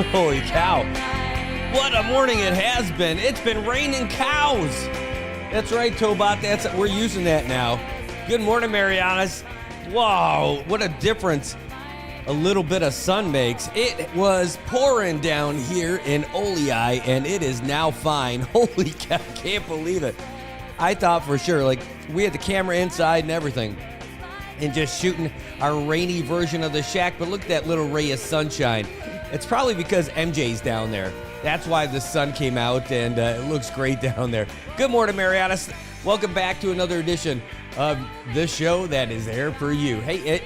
Holy cow. What a morning it has been. It's been raining cows. That's right, Tobot. We're using that now. Good morning, Marianas. Wow, what a difference a little bit of sun makes. It was pouring down here in Olei, and it is now fine. Holy cow, can't believe it. I thought for sure, like, we had the camera inside and everything, and just shooting our rainy version of the shack, but look at that little ray of sunshine. It's probably because MJ's down there. That's why the sun came out, and it looks great down there. Good morning, Marianas. Welcome back to another edition of the show that is there for you. Hey, it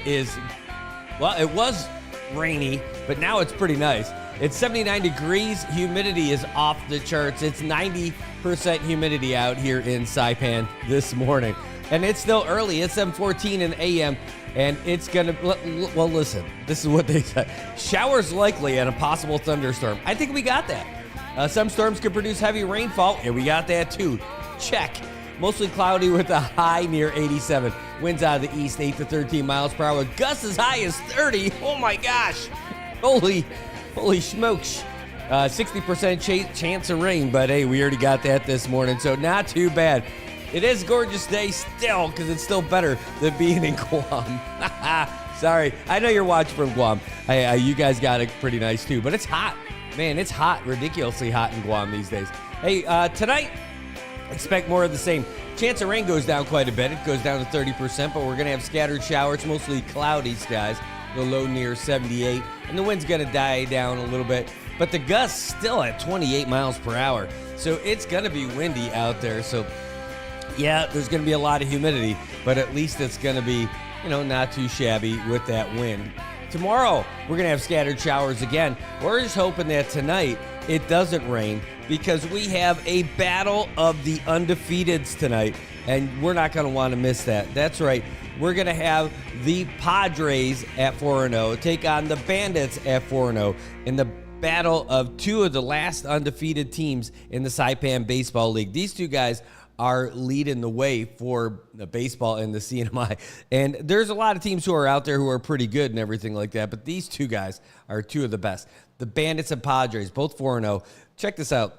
was rainy, but now it's pretty nice. It's 79 degrees. Humidity is off the charts. It's 90% humidity out here in Saipan this morning. And it's still early. It's 7:14 in the a.m. And it's going to, well, listen, this is what they said. Showers likely and a possible thunderstorm. I think we got that. Some storms could produce heavy rainfall, and we got that too. Check. Mostly cloudy with a high near 87. Winds out of the east, 8 to 13 miles per hour. Gusts as high as 30. Oh my gosh. Holy smokes. 60% chance of rain, but hey, we already got that this morning, so not too bad. It is a gorgeous day still, because it's still better than being in Guam. Sorry, I know you're watching from Guam. You guys got it pretty nice too, but it's hot. Man, it's hot, ridiculously hot in Guam these days. Hey, tonight, expect more of the same. Chance of rain goes down quite a bit. It goes down to 30%, but we're going to have scattered showers, mostly cloudy skies. The low near 78, and the wind's going to die down a little bit. But the gusts still at 28 miles per hour, so it's going to be windy out there. So, yeah, there's going to be a lot of humidity, but at least it's going to be, not too shabby with that wind. Tomorrow, we're going to have scattered showers again. We're just hoping that tonight it doesn't rain, because we have a battle of the undefeateds tonight, and we're not going to want to miss that. That's right. We're going to have the Padres at 4-0 take on the Bandits at 4-0 in the battle of two of the last undefeated teams in the Saipan Baseball League. These two guys are leading the way for the baseball in the CNMI. And there's a lot of teams who are out there who are pretty good and everything like that, but these two guys are two of the best. The Bandits and Padres, both 4-0. Check this out.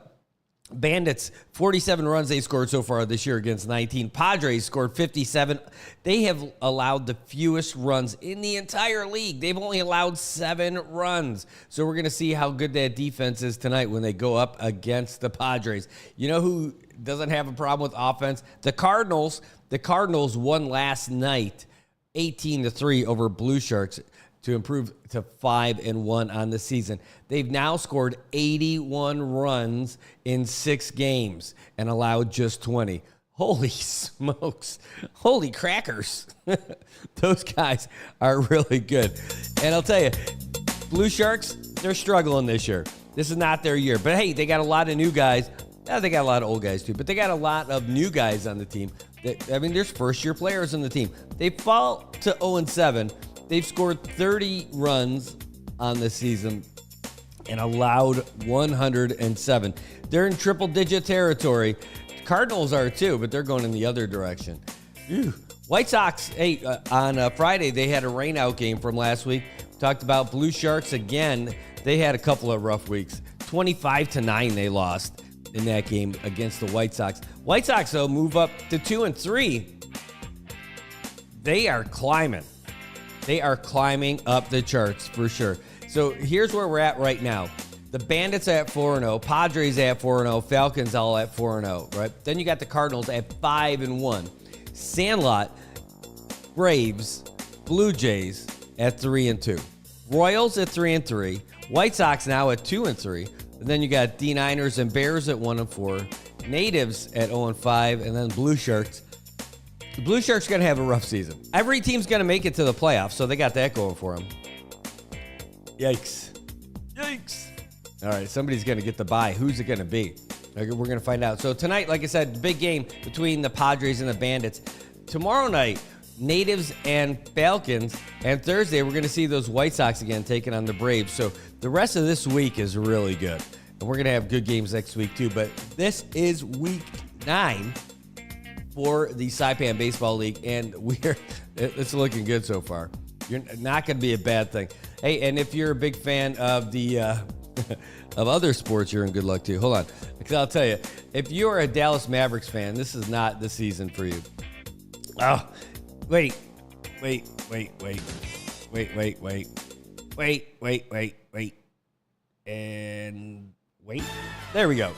Bandits, 47 runs they scored so far this year against 19. Padres scored 57. They have allowed the fewest runs in the entire league. They've only allowed 7 runs. So we're going to see how good that defense is tonight when they go up against the Padres. You know who doesn't have a problem with offense? The Cardinals. The Cardinals won last night 18-3 over Blue Sharks to improve to 5-1 on the season. They've now scored 81 runs in 6 games and allowed just 20. Holy smokes. Holy crackers. Those guys are really good. And I'll tell you, Blue Sharks, they're struggling this year. This is not their year. But hey, they got a lot of new guys. They got a lot of old guys too, but they got a lot of new guys on the team. There's first-year players on the team. They fall to 0-7. They've scored 30 runs on the season and allowed 107. They're in triple-digit territory. Cardinals are too, but they're going in the other direction. Ew. White Sox, on Friday, they had a rainout game from last week. Talked about Blue Sharks again. They had a couple of rough weeks. 25-9 they lost in that game against the White Sox. White Sox, though, move up to 2-3. They are climbing. They are climbing up the charts for sure. So here's where we're at right now. The Bandits at 4-0, Padres at 4-0, Falcons all at 4-0, right? Then you got the Cardinals at 5-1. Sandlot, Braves, Blue Jays at 3-2. Royals at 3-3. White Sox now at 2-3. And then you got D-Niners and Bears at 1-4. Natives at 0-5. And then Blue Sharks. The Blue Sharks are going to have a rough season. Every team's going to make it to the playoffs, so they got that going for them. Yikes. All right, somebody's going to get the bye. Who's it going to be? We're going to find out. So tonight, like I said, big game between the Padres and the Bandits. Tomorrow night, Natives and Falcons. And Thursday, we're going to see those White Sox again taking on the Braves. So the rest of this week is really good. And we're going to have good games next week, too. But this is week 9 for the Saipan Baseball League, and it's looking good so far. You're not going to be a bad thing. Hey, and if you're a big fan of the of other sports, you're in good luck too. Hold on, because I'll tell you, if you're a Dallas Mavericks fan, this is not the season for you. Oh, wait, and wait. There we go.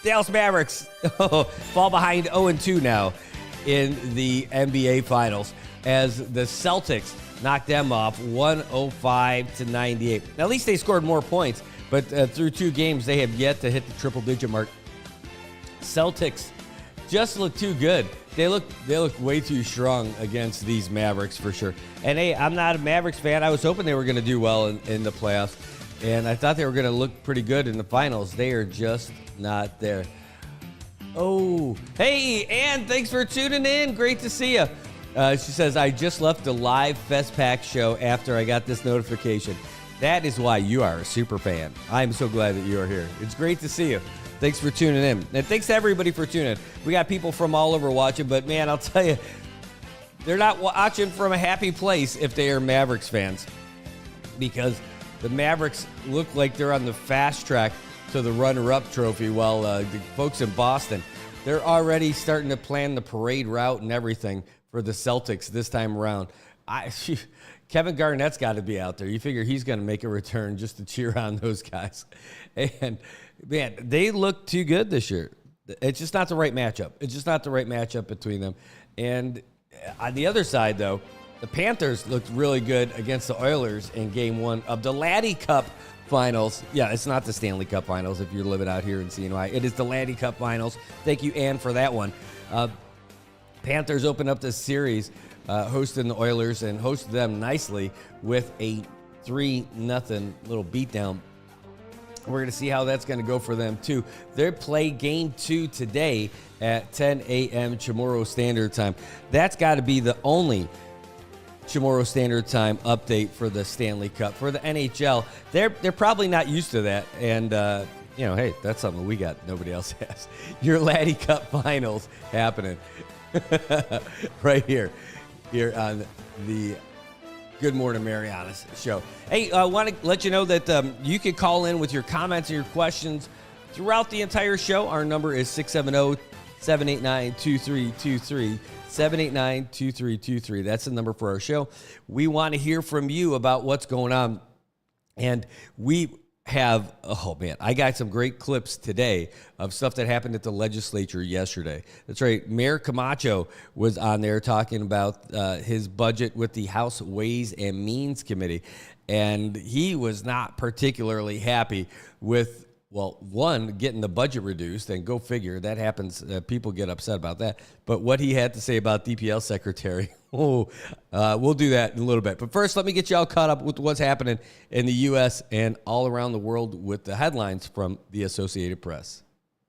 Dallas Mavericks fall behind 0-2 now in the NBA Finals as the Celtics knocked them off 105-98. Now, at least they scored more points, but through 2 games, they have yet to hit the triple-digit mark. Celtics just look too good. They look way too strong against these Mavericks for sure. And hey, I'm not a Mavericks fan. I was hoping they were going to do well in the playoffs, and I thought they were going to look pretty good in the finals. They are just not there. Oh, hey, Ann, thanks for tuning in. Great to see you. She says, I just left the live FestPack show after I got this notification. That is why you are a super fan. I'm so glad that you are here. It's great to see you. Thanks for tuning in. And thanks to everybody for tuning in. We got people from all over watching, but man, I'll tell you, they're not watching from a happy place if they are Mavericks fans, because the Mavericks look like they're on the fast track to the runner-up trophy, while the folks in Boston, they're already starting to plan the parade route and everything for the Celtics this time around. Kevin Garnett's got to be out there. You figure he's going to make a return just to cheer on those guys. And, man, they look too good this year. It's just not the right matchup. It's just not the right matchup between them. And on the other side, though, the Panthers looked really good against the Oilers in Game 1 of the Laddie Cup Finals. Yeah, it's not the Stanley Cup Finals if you're living out here in CNY. It is the Laddie Cup Finals. Thank you, Ann, for that one. Panthers opened up this series hosting the Oilers and hosted them nicely with a 3-0 little beatdown. We're going to see how that's going to go for them, too. They play Game 2 today at 10 a.m. Chamorro Standard Time. That's got to be the only Chamorro Standard Time update for the Stanley Cup. For the NHL, they're probably not used to that. And, hey, that's something we got nobody else has. Your Laddie Cup Finals happening right here on the Good Morning Marianas show. Hey, I want to let you know that you can call in with your comments and your questions throughout the entire show. Our number is 670-789-2323. 789-2323. That's the number for our show. We want to hear from you about what's going on. And we have, I got some great clips today of stuff that happened at the legislature yesterday. That's right. Mayor Camacho was on there talking about his budget with the House Ways and Means Committee. And he was not particularly happy with, getting the budget reduced, and go figure, that happens. People get upset about that. But what he had to say about DPL Secretary, we'll do that in a little bit. But first, let me get you all caught up with what's happening in the U.S. and all around the world with the headlines from the Associated Press.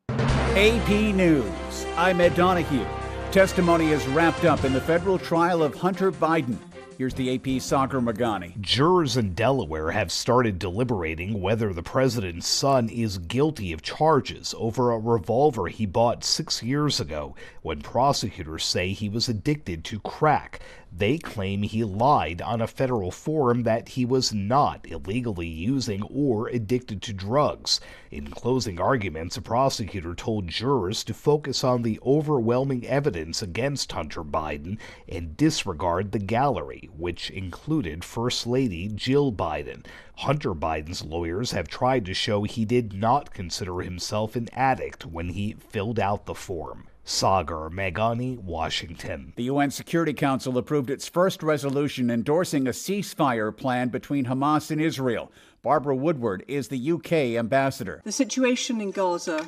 AP News. I'm Ed Donahue. Testimony is wrapped up in the federal trial of Hunter Biden. Here's the AP Sagar Magani. Jurors in Delaware have started deliberating whether the president's son is guilty of charges over a revolver he bought 6 years ago when prosecutors say he was addicted to crack. They claim he lied on a federal forum that he was not illegally using or addicted to drugs. In closing arguments, a prosecutor told jurors to focus on the overwhelming evidence against Hunter Biden and disregard the gallery, which included First Lady Jill Biden. Hunter Biden's lawyers have tried to show he did not consider himself an addict when he filled out the form. Sagar Magani, Washington. The UN Security Council approved its first resolution endorsing a ceasefire plan between Hamas and Israel. Barbara Woodward is the UK ambassador. The situation in Gaza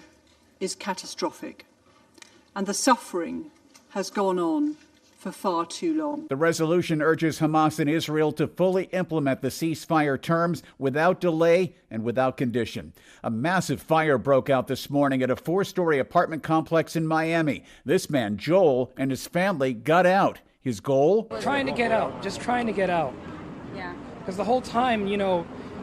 is catastrophic, and the suffering has gone on for far too long. The resolution urges Hamas and Israel to fully implement the ceasefire terms without delay and without condition. A massive fire broke out this morning at a 4-story apartment complex in Miami. This man, Joel, and his family got out. His goal? Trying to get out, just trying to get out. Yeah. Because the whole time,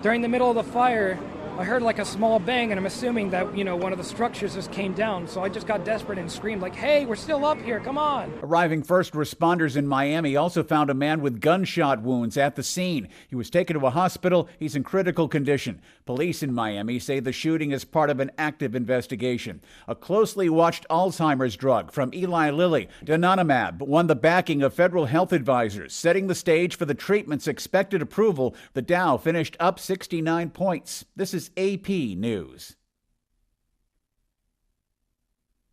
during the middle of the fire, I heard like a small bang, and I'm assuming that, one of the structures just came down. So I just got desperate and screamed like, hey, we're still up here, come on. Arriving first responders in Miami also found a man with gunshot wounds at the scene. He was taken to a hospital. He's in critical condition. Police in Miami say the shooting is part of an active investigation. A closely watched Alzheimer's drug from Eli Lilly, donanemab, won the backing of federal health advisors, setting the stage for the treatment's expected approval. The Dow finished up 69 points. This is AP News.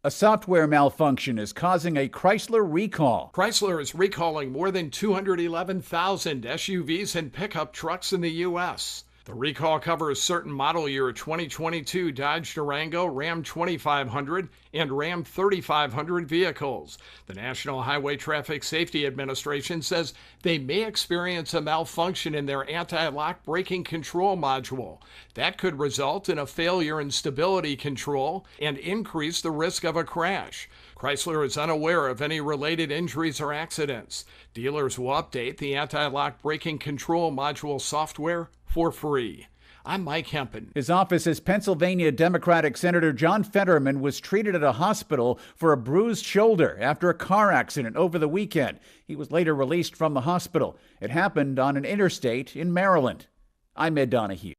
A software malfunction is causing a Chrysler recall. Chrysler is recalling more than 211,000 SUVs and pickup trucks in the U.S. The recall covers certain model year 2022 Dodge Durango, Ram 2500, and Ram 3500 vehicles. The National Highway Traffic Safety Administration says they may experience a malfunction in their anti-lock braking control module. That could result in a failure in stability control and increase the risk of a crash. Chrysler is unaware of any related injuries or accidents. Dealers will update the anti-lock braking control module software for free. I'm Mike Hempen. His office as Pennsylvania Democratic Senator John Fetterman was treated at a hospital for a bruised shoulder after a car accident over the weekend. He was later released from the hospital. It happened on an interstate in Maryland. I'm Ed Donahue.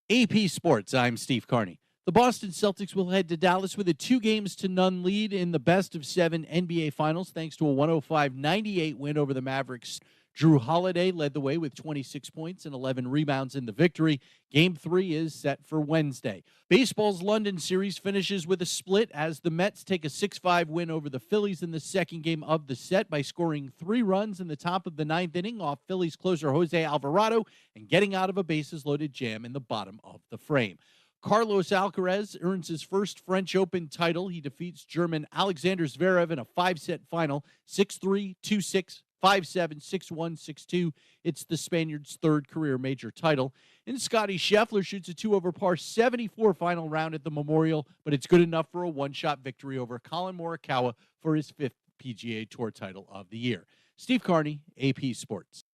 AP Sports, I'm Steve Carney. The Boston Celtics will head to Dallas with a 2-0 lead in the best-of-7 NBA Finals thanks to a 105-98 win over the Mavericks. Drew Holiday led the way with 26 points and 11 rebounds in the victory. Game 3 is set for Wednesday. Baseball's London series finishes with a split as the Mets take a 6-5 win over the Phillies in the second game of the set by scoring 3 runs in the top of the 9th inning off Phillies closer Jose Alvarado and getting out of a bases-loaded jam in the bottom of the frame. Carlos Alcaraz earns his first French Open title. He defeats German Alexander Zverev in a 5-set final, 6-3, 2-6, 5-7, 6-1, 6-2. It's the Spaniard's third career major title. And Scottie Scheffler shoots a 2-over-par 74 final round at the Memorial, but it's good enough for a one-shot victory over Colin Morikawa for his 5th PGA Tour title of the year. Steve Carney, AP Sports.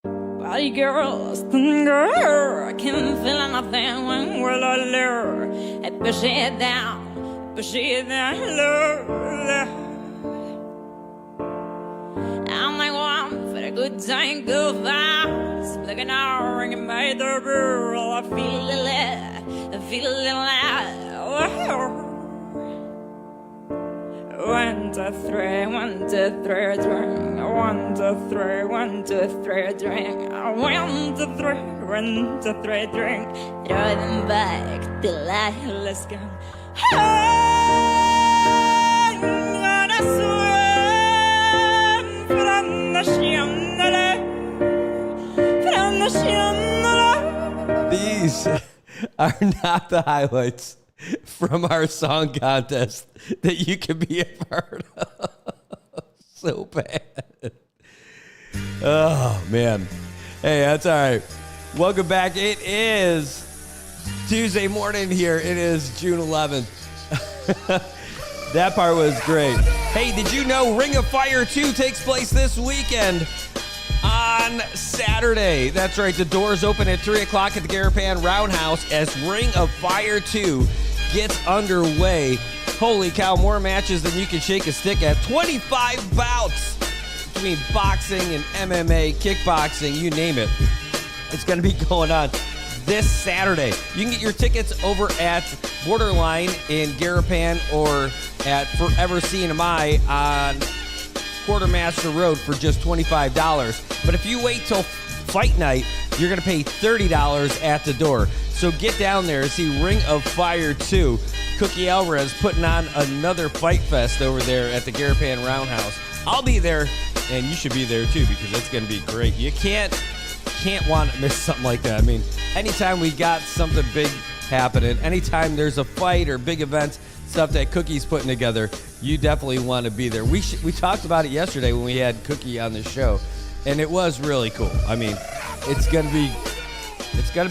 Body girls, girl, I can't feel nothing when we're alone. I push it down, low. I'm like one for a good time, go fast. Like an hour ringing by the bell. I feel it loud. 1, 2, 3, 1, 2, 3, drink. 1, 2, 3, 1, 2, 3, drink. 1, 2, 3, 1, 2, 3, drink. Throw them back to life, let's go. I'm gonna swim from the chandelier. These are not the highlights from our song contest that you can be a part of. So bad. Oh, man. Hey, that's all right. Welcome back. It is Tuesday morning here. It is June 11th. That part was great. Hey, did you know Ring of Fire 2 takes place this weekend on Saturday? That's right. The doors open at 3 o'clock at the Garapan Roundhouse as Ring of Fire 2 gets underway. Holy cow, more matches than you can shake a stick at. 25 bouts between boxing and MMA, kickboxing, you name it. It's going to be going on this Saturday. You can get your tickets over at Borderline in Garapan or at Forever CNMI on Quartermaster Road for just $25. But if you wait till fight night, you're going to pay $30 at the door. So get down there and see Ring of Fire 2. Cookie Alvarez putting on another fight fest over there at the Garapan Roundhouse. I'll be there, and you should be there too because it's going to be great. You can't want to miss something like that. I mean, anytime we got something big happening, anytime there's a fight or big events, stuff that Cookie's putting together, you definitely want to be there. We talked about it yesterday when we had Cookie on the show, and it was really cool. I mean, it's gonna be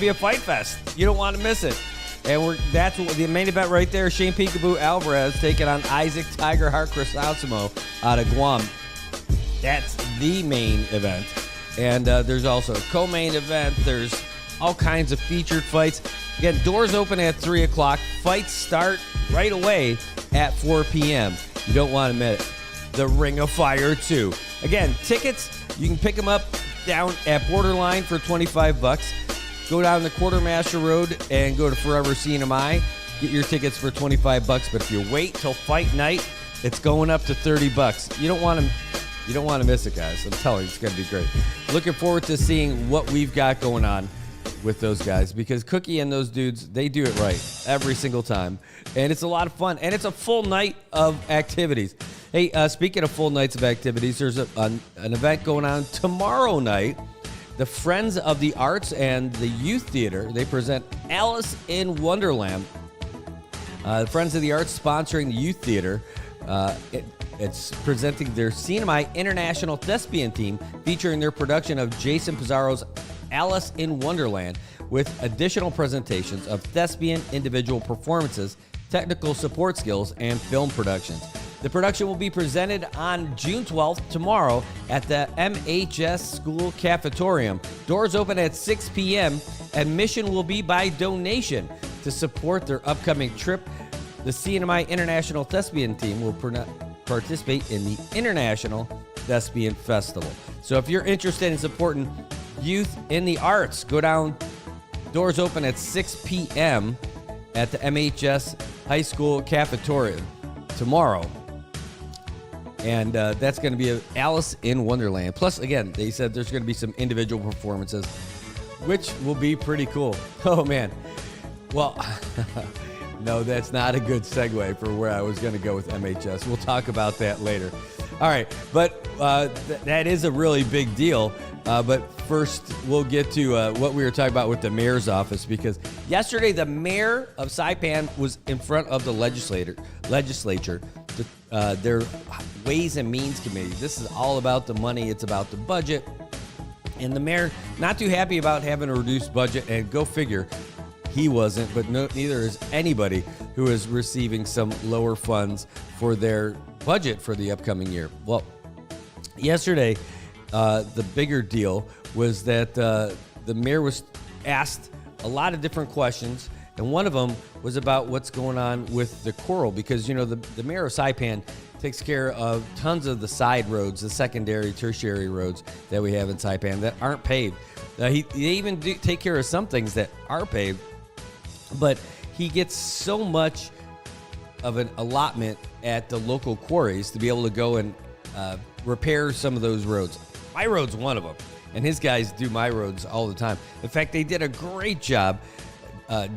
a fight fest. You don't want to miss it. And that's the main event right there. Shane Peekaboo Alvarez taking on Isaac Tiger Heart Crisostomo out of Guam. That's the main event. And there's also a co-main event. There's all kinds of featured fights. Again, doors open at 3 o'clock. Fights start right away at 4 p.m. You don't want to miss it. The Ring of Fire 2. Again, tickets, you can pick them up down at Borderline for $25. Go down the Quartermaster Road and go to Forever CNMI. Get your tickets for $25. But if you wait till fight night, it's going up to $30. You don't want to miss it, guys. I'm telling you, it's going to be great. Looking forward to seeing what we've got going on with those guys, because Cookie and those dudes, they do it right every single time. And it's a lot of fun. And it's a full night of activities. Hey, speaking of full nights of activities, there's an event going on tomorrow night. The Friends of the Arts and the Youth Theater, they present Alice in Wonderland. Friends of the Arts sponsoring the Youth Theater. It's presenting their CNMI International Thespian Team, featuring their production of Jason Pizarro's Alice in Wonderland, with additional presentations of thespian individual performances, technical support skills, and film productions. The production will be presented on June 12th, tomorrow, at the MHS School Cafetorium. Doors open at 6 p.m. Admission will be by donation. To support their upcoming trip, the CNMI International Thespian Team will participate in the International Thespian Festival. So if you're interested in supporting youth in the arts, go down. Doors open at 6 p.m. at the MHS High School Cafeteria tomorrow. And that's going to be Alice in Wonderland. Plus, again, they said there's going to be some individual performances, which will be pretty cool. Oh, man. Well, no, that's not a good segue for where I was going to go with MHS. We'll talk about that later. All right, but that is a really big deal. But first, we'll get to what we were talking about with the mayor's office, because yesterday the mayor of Saipan was in front of the legislature, their Ways and Means Committee. This is all about the money. It's about the budget. And the mayor, not too happy about having a reduced budget, and go figure, he wasn't, but neither is anybody who is receiving some lower funds for their budget for the upcoming year. Well, yesterday, the bigger deal was that the mayor was asked a lot of different questions, and one of them was about what's going on with the coral, because, you know, the mayor of Saipan takes care of tons of the side roads, the secondary, tertiary roads that we have in Saipan that aren't paved. They even do take care of some things that are paved, but he gets so much of an allotment at the local quarries to be able to go and repair some of those roads. My road's one of them, and his guys do my roads all the time. In fact, they did a great job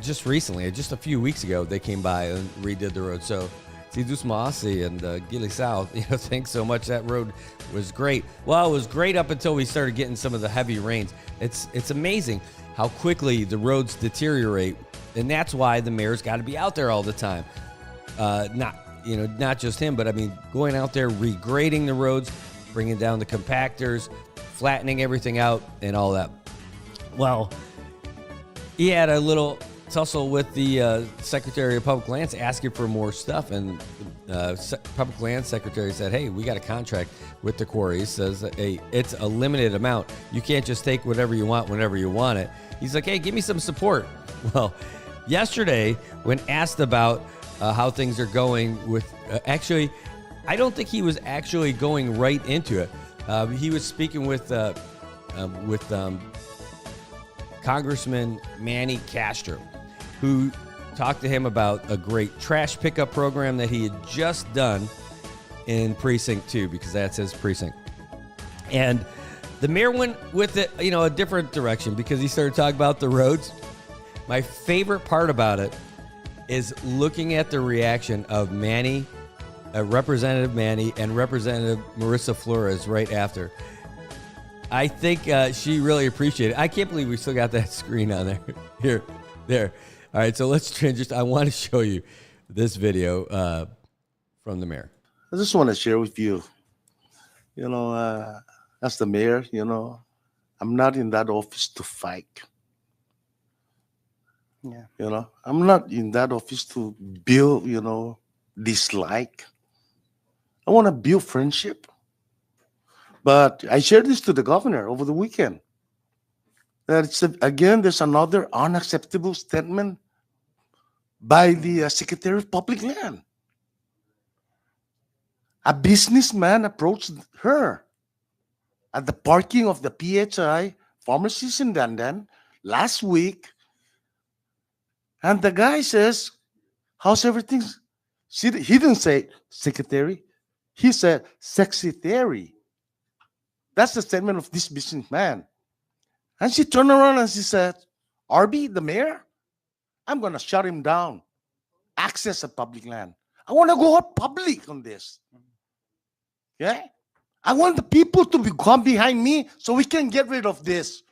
just recently. Just a few weeks ago, they came by and redid the road. So, Sidus Maasi and Gili South, thanks so much. That road was great. Well, it was great up until we started getting some of the heavy rains. It's amazing how quickly the roads deteriorate, and that's why the mayor's got to be out there all the time. Not just him, but I mean, going out there, regrading the roads, bringing down the compactors, flattening everything out, and all that. Well, he had a little tussle with the Secretary of Public Lands asking for more stuff, and Public Lands Secretary said, hey, we got a contract with the quarry. Says, hey, it's a limited amount. You can't just take whatever you want whenever you want it. He's like, hey, give me some support. Well, yesterday, when asked about how things are going with, actually, I don't think he was actually going right into it. He was speaking with Congressman Manny Castro, who talked to him about a great trash pickup program that he had just done in Precinct 2, because that's his precinct. And the mayor went with it, a different direction, because he started talking about the roads. My favorite part about it is looking at the reaction of Manny, Representative Manny, and Representative Marissa Flores right after. I think she really appreciated it. I can't believe we still got that screen on there. There. All right, so let's transition. I want to show you this video from the mayor. I just want to share with you, as the mayor, I'm not in that office to fight. Yeah. I'm not in that office to build, dislike. I want to build friendship. But I shared this to the governor over the weekend. Again, there's another unacceptable statement by the Secretary of Public Land. A businessman approached her at the parking of the PHI pharmacies in Dandan last week, and the guy says, "How's everything?" He didn't say secretary, he said secretary. That's the statement of this businessman. And she turned around and she said, "RB, the mayor, I'm gonna shut him down. Access of public land. I want to go out public on this. Yeah? I want the people to come behind me so we can get rid of this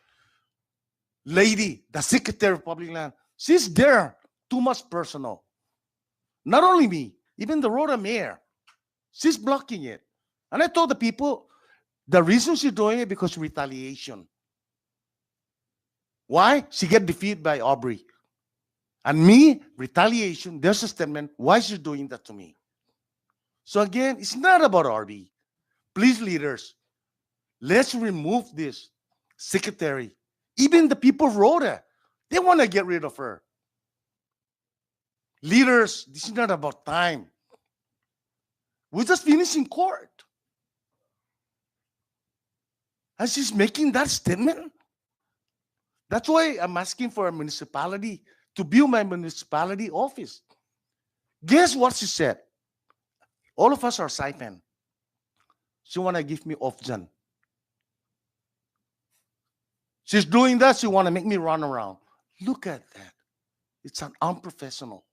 lady, the Secretary of Public Land. She's there, too much personal. Not only me, even the Rhoda mayor. She's blocking it. And I told the people, the reason she's doing it because retaliation. Why? She get defeated by Aubrey. And me, retaliation, there's a statement, why she's doing that to me? So again, it's not about RB. Please, leaders, let's remove this secretary. Even the people of Rhoda, they want to get rid of her. Leaders, this is not about time. We're just finishing court. And she's making that statement. That's why I'm asking for a municipality to build my municipality office. Guess what she said? All of us are Saipan. She want to give me off-gen. She's doing that. She want to make me run around. Look at that. It's an unprofessional.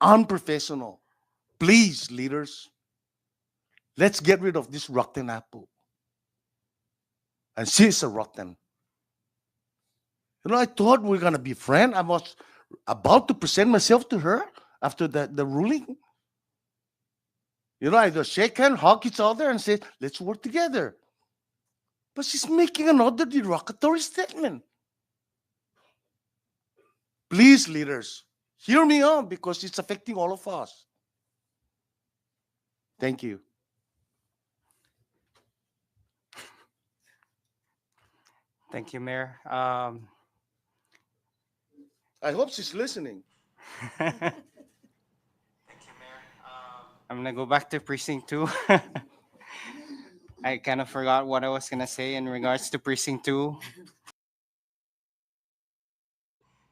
Unprofessional. Please, leaders, let's get rid of this rotten apple. And she's a rotten. I thought we were going to be friends. I was about to present myself to her after the ruling. I just shake hands, hug each other, and say, let's work together. But she's making another derogatory statement. Please, leaders, hear me out because it's affecting all of us. Thank you. Thank you, Mayor. I hope she's listening. I'm going to go back to Precinct 2. I kind of forgot what I was going to say in regards to Precinct 2.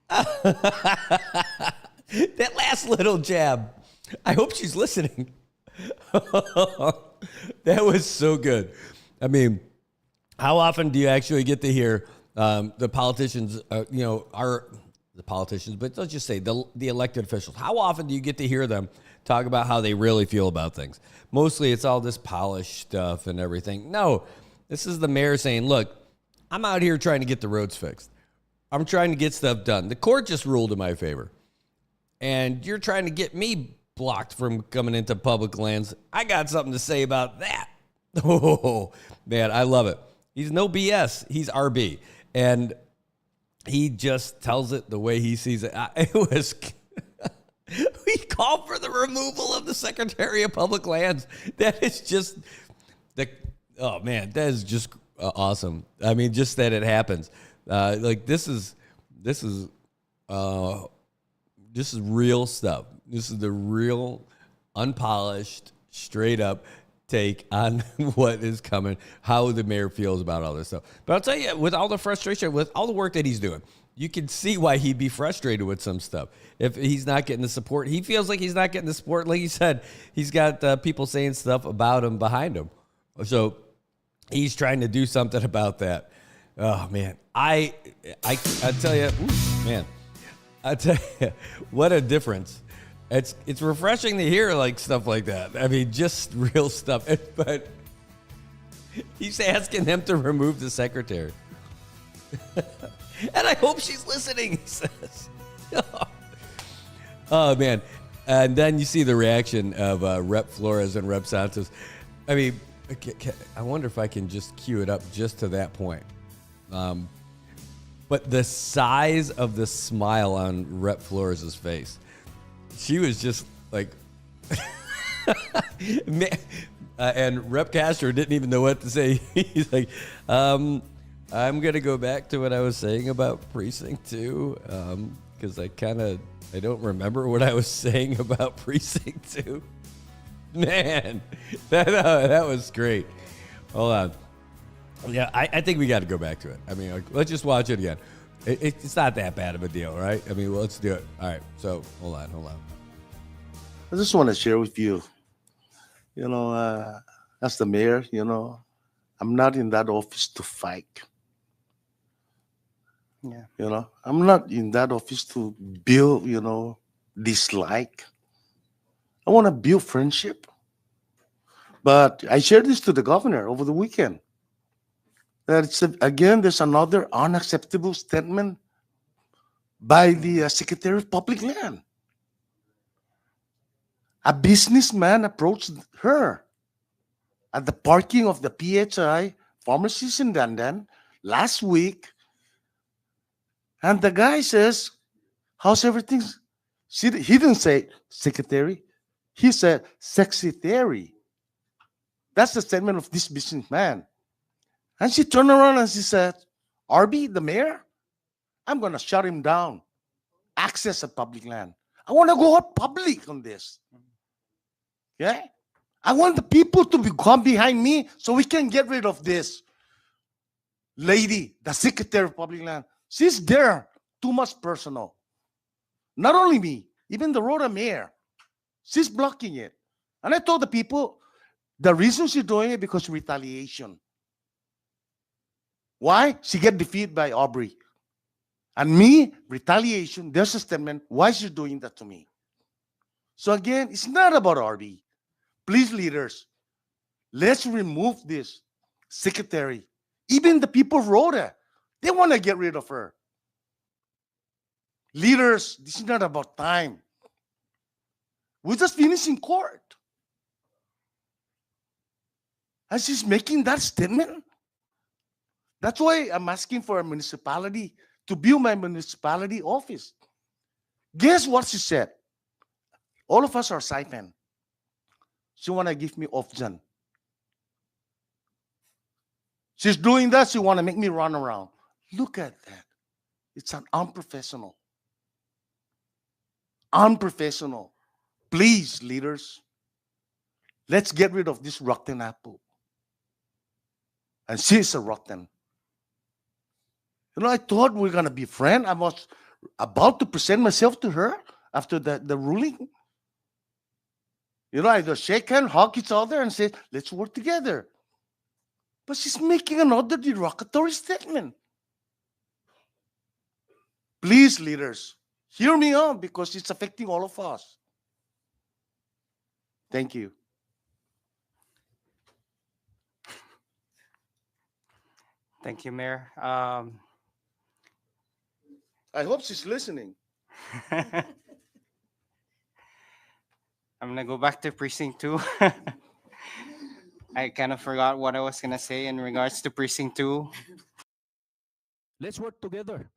That last little jab. I hope she's listening. That was so good. I mean, how often do you actually get to hear the politicians, are the politicians, but let's just say the elected officials. How often do you get to hear them talk about how they really feel about things? Mostly it's all this polished stuff and everything. No, this is the mayor saying, look, I'm out here trying to get the roads fixed. I'm trying to get stuff done. The court just ruled in my favor. And you're trying to get me blocked from coming into public lands. I got something to say about that. Oh, man, I love it. He's no BS. He's RB. And he just tells it the way he sees it. It was... We call for the removal of the Secretary of Public Lands. That is just... Oh, man, that is just awesome. I mean, just that it happens. This is real stuff. This is the real, unpolished, straight up take on what is coming, how the mayor feels about all this stuff. But I'll tell you, with all the frustration, with all the work that he's doing, you can see why he'd be frustrated with some stuff. If he's not getting the support, he feels like he's not getting the support. Like you said, he's got people saying stuff about him behind him. So he's trying to do something about that. Oh, man. I tell you, man, I tell you, what a difference. It's refreshing to hear stuff like that. I mean, just real stuff. But he's asking them to remove the secretary. And I hope she's listening, he says. Oh, man. And then you see the reaction of Rep. Flores and Rep. Santos. I mean, I wonder if I can just cue it up just to that point. But the size of the smile on Rep. Flores' face, she was just like, and Rep. Castro didn't even know what to say. He's like, I'm going to go back to what I was saying about Precinct 2 because I don't remember what I was saying about Precinct 2. Man, that was great. Hold on. Yeah, I think we got to go back to it. I mean, let's just watch it again. It's not that bad of a deal, right? I mean, well, let's do it. All right, so hold on. I just want to share with you, as the mayor, I'm not in that office to fight. Yeah. I'm not in that office to build, dislike. I want to build friendship. But I shared this to the governor over the weekend. That again, there's another unacceptable statement by the Secretary of Public Land. A businessman approached her at the parking of the PHI pharmacies in Dandan last week. And the guy says, how's everything? He didn't say secretary. He said secretary. That's the statement of this businessman. And she turned around and she said, RB, the mayor, I'm going to shut him down. Access at public land. I want to go out public on this. Okay? I want the people to come behind me so we can get rid of this lady, the Secretary of Public Land. She's there. Too much personal. Not only me, even the Rhoda mayor. She's blocking it. And I told the people, the reason she's doing it because of retaliation. Why? She get defeated by Aubrey. And me, retaliation, there's a statement, why she's doing that to me? So again, it's not about RB. Please, leaders, let's remove this secretary. Even the people of Rhoda, they want to get rid of her. Leaders, this is not about time. We just finished in court. And she's making that statement. That's why I'm asking for a municipality to build my municipality office. Guess what she said? All of us are Saipan. She want to give me off-gen. She's doing that. She want to make me run around. Look at that. It's an unprofessional. Unprofessional. Please, leaders, let's get rid of this rotten apple. And she's a rotten. I thought we were going to be friends. I was about to present myself to her after the ruling. I just shake hands, hug each other, and say, let's work together. But she's making another derogatory statement. Please, leaders, hear me out because it's affecting all of us. Thank you. Thank you, Mayor. I hope she's listening. I'm gonna go back to Precinct 2. I kind of forgot what I was gonna say in regards to Precinct 2. Let's work together.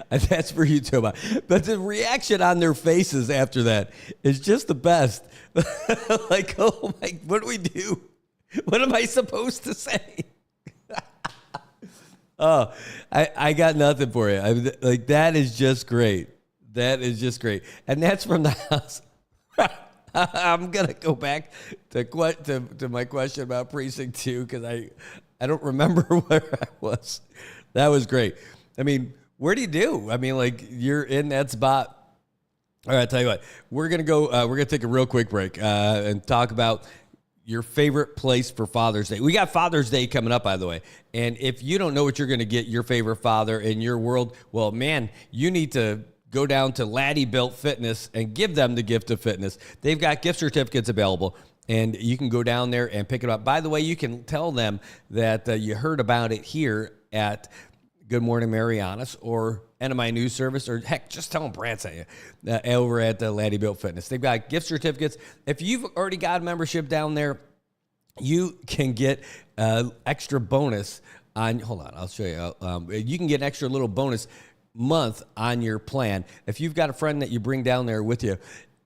That's for you, Toba. But the reaction on their faces after that is just the best. Like, oh my, what do we do? What am I supposed to say? Oh, I got nothing for you. Like, that is just great. That is just great. And that's from the House. I'm going to go back to my question about Precinct 2 because I don't remember where I was. That was great. I mean, where do you do? I mean, like, you're in that spot. All right, I'll tell you what. We're going to take a real quick break and talk about your favorite place for Father's Day. We got Father's Day coming up, by the way. And if you don't know what you're going to get your favorite father in your world, well, man, you need to go down to Laddie Built Fitness and give them the gift of fitness. They've got gift certificates available, and you can go down there and pick it up. By the way, you can tell them that you heard about it here at Good Morning Marianas or NMI News Service, or heck, just tell them Brad sent you over at Laddie Built Fitness. They've got gift certificates. If you've already got a membership down there, you can get extra bonus on, hold on, I'll show you. You can get an extra little bonus month on your plan. If you've got a friend that you bring down there with you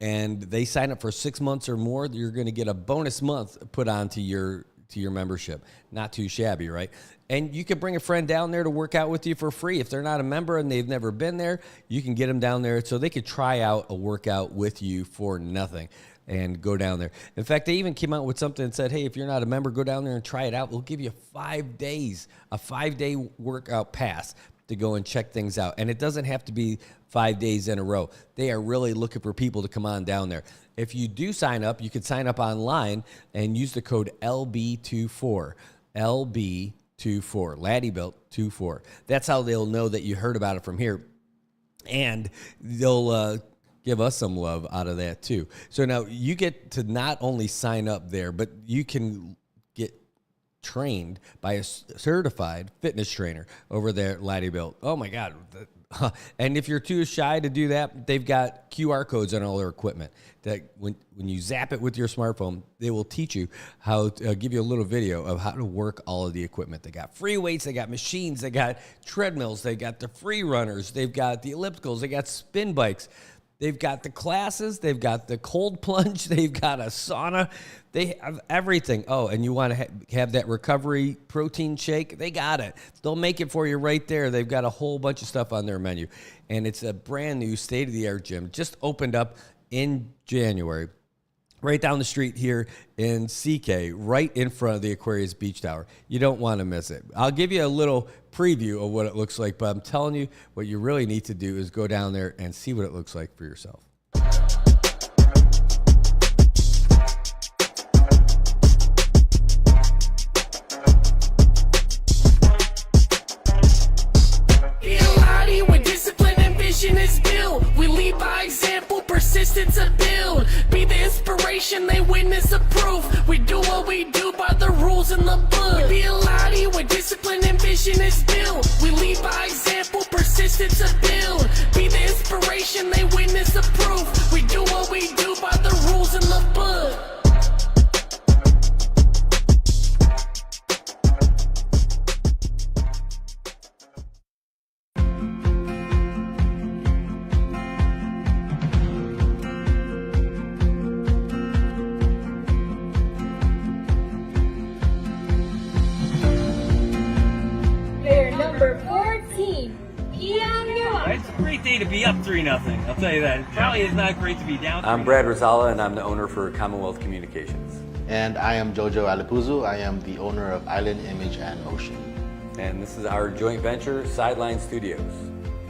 and they sign up for 6 months or more, you're going to get a bonus month put onto your to your membership. Not too shabby, right? And you can bring a friend down there to work out with you for free. If they're not a member and they've never been there, you can get them down there so they could try out a workout with you for nothing and go down there. In fact, they even came out with something and said, hey, if you're not a member, go down there and try it out. We'll give you 5 days, a 5-day workout pass to go and check things out. And it doesn't have to be 5 days in a row. They are really looking for people to come on down there. If you do sign up, you can sign up online and use the code LB24. LB24. Laddiebuilt 24. That's how they'll know that you heard about it from here. And they'll give us some love out of that too. So now you get to not only sign up there, but you can get trained by a certified fitness trainer over there at Laddiebuilt. Oh my God. And if you're too shy to do that, they've got QR codes on all their equipment that when you zap it with your smartphone, they will teach you how to give you a little video of how to work all of the equipment. They got free weights, they got machines, they got treadmills, they got the free runners, they've got the ellipticals, they got spin bikes. They've got the classes, they've got the cold plunge, they've got a sauna, they have everything. Oh, and you want to have that recovery protein shake? They got it. They'll make it for you right there. They've got a whole bunch of stuff on their menu. And it's a brand new state-of-the-art gym. Just opened up in January. Right down the street here in CK, right in front of the Aquarius Beach Tower. You don't want to miss it. I'll give you a little preview of what it looks like, but I'm telling you, what you really need to do is go down there and see what it looks like for yourself. Where discipline and vision is built. We lead by example, persistence to build. Be the inspiration, they witness the proof. We do what we do by the rules in the book. Be a Lottie where discipline and vision is built. We lead by example, persistence to build. Be the inspiration, they witness the proof. We do what we do by the rules in the book. It's a great day to be up 3-0. I'll tell you that. Probably is not great to be down. I'm Brad Rosala, and I'm the owner for Commonwealth Communications. And I am Jojo Alipuzu. I am the owner of Island Image and Motion. And this is our joint venture, Sideline Studios.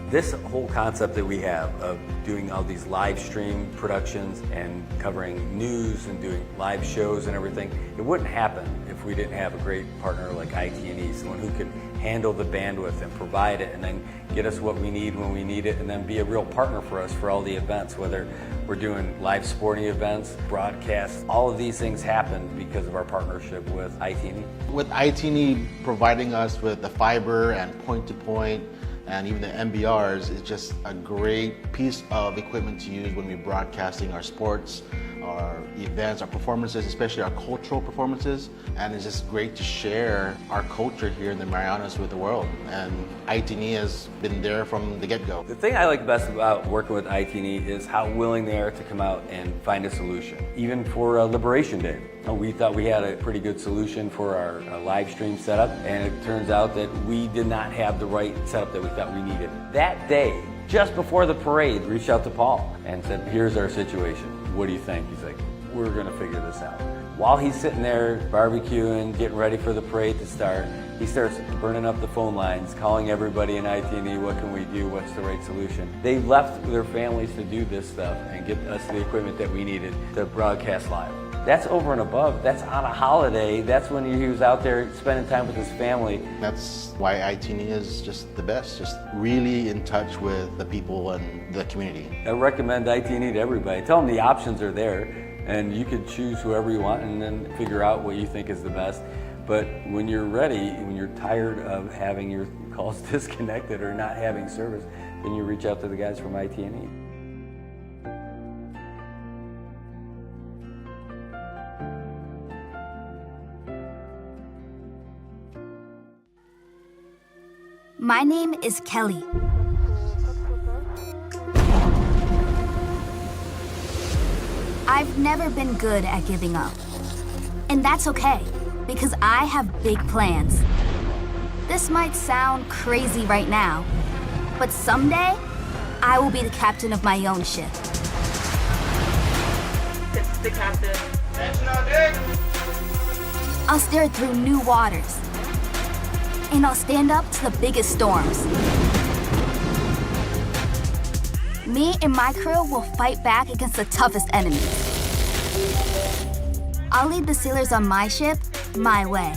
This whole concept that we have of doing all these live stream productions and covering news and doing live shows and everything, it wouldn't happen if we didn't have a great partner like IT&E, someone who could handle the bandwidth and provide it and then get us what we need when we need it and then be a real partner for us for all the events, whether we're doing live sporting events, broadcasts. All of these things happen because of our partnership with IT&E. With IT&E providing us with the fiber and point-to-point and even the MBRs, it's just a great piece of equipment to use when we're broadcasting our sports, our events, our performances, especially our cultural performances. And it's just great to share our culture here in the Marianas with the world. And IT&E has been there from the get-go. The thing I like best about working with IT&E is how willing they are to come out and find a solution. Even for Liberation Day, we thought we had a pretty good solution for our live stream setup, and it turns out that we did not have the right setup that we thought we needed. That day, just before the parade, reached out to Paul and said, here's our situation. What do you think? He's like, we're gonna figure this out. While he's sitting there barbecuing, getting ready for the parade to start, he starts burning up the phone lines, calling everybody in IT&E, what can we do, what's the right solution? They left their families to do this stuff and get us the equipment that we needed to broadcast live. That's over and above. That's on a holiday. That's when he was out there spending time with his family. That's why IT&E is just the best, just really in touch with the people and the community. I recommend IT&E to everybody. Tell them the options are there, and you can choose whoever you want and then figure out what you think is the best. But when you're ready, when you're tired of having your calls disconnected or not having service, then you reach out to the guys from IT&E. My name is Kelly. I've never been good at giving up. And that's okay. because I have big plans. This might sound crazy right now, but someday, I will be the captain of my own ship. This is the captain. I'll steer through new waters, and I'll stand up to the biggest storms. Me and my crew will fight back against the toughest enemies. I'll lead the sailors on my ship my way.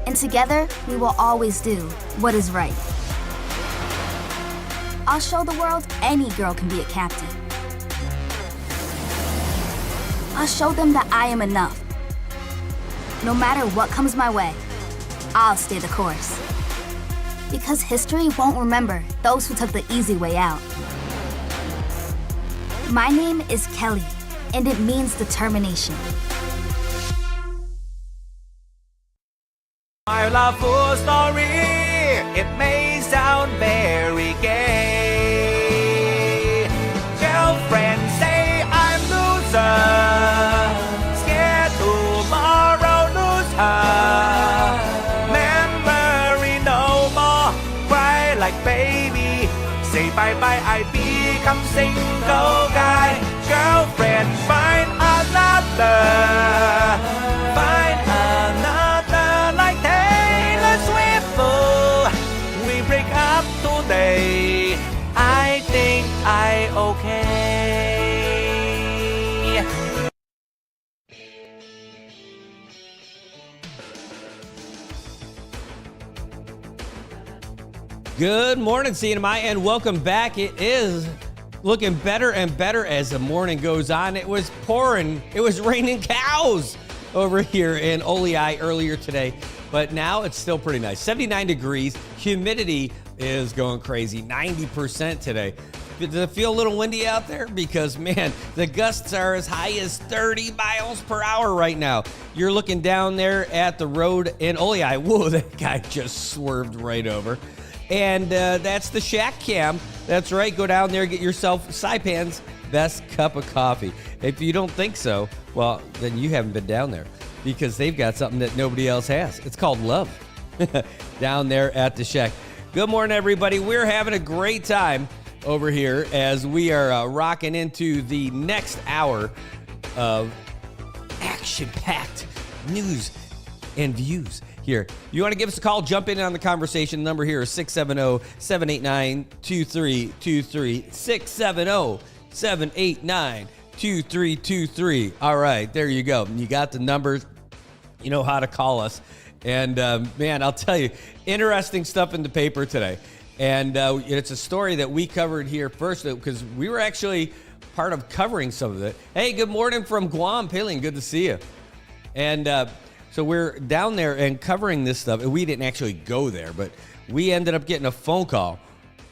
And together, we will always do what is right. I'll show the world any girl can be a captain. I'll show them that I am enough. No matter what comes my way, I'll stay the course. Because history won't remember those who took the easy way out. My name is Kelly, and it means determination. My love full story, it may sound very gay. Girlfriends say I'm loser, scared tomorrow lose her. Memory no more, cry like baby. Say bye-bye, I become single guy. Girlfriend, find another. Find another like Taylor Swift. Oh, we break up today. I think I okay. Good morning, CNMI, and welcome back. It is looking better and better as the morning goes on. It was pouring. It was raining cows over here in Oleai earlier today, but now it's still pretty nice. 79 degrees. Humidity is going crazy. 90% today. Does it feel a little windy out there? Because, man, the gusts are as high as 30 miles per hour right now. You're looking down there at the road in Oleai. Whoa, that guy just swerved right over. And that's the Shack Cam. That's right. Go down there, get yourself Saipan's best cup of coffee. If you don't think so, well, then you haven't been down there because they've got something that nobody else has. It's called love down there at the Shack. Good morning, everybody. We're having a great time over here as we are rocking into the next hour of action-packed news and views. Here, you want to give us a call, jump in on the conversation. The number here is 670-789-2323. 670-789-2323. All right, there you go. You got the numbers. You know how to call us. And, man, I'll tell you, interesting stuff in the paper today. And it's a story that we covered here first because we were actually part of covering some of it. Hey, good morning from Guam. Peiling, good to see you. And so we're down there and covering this stuff. We didn't actually go there, but we ended up getting a phone call.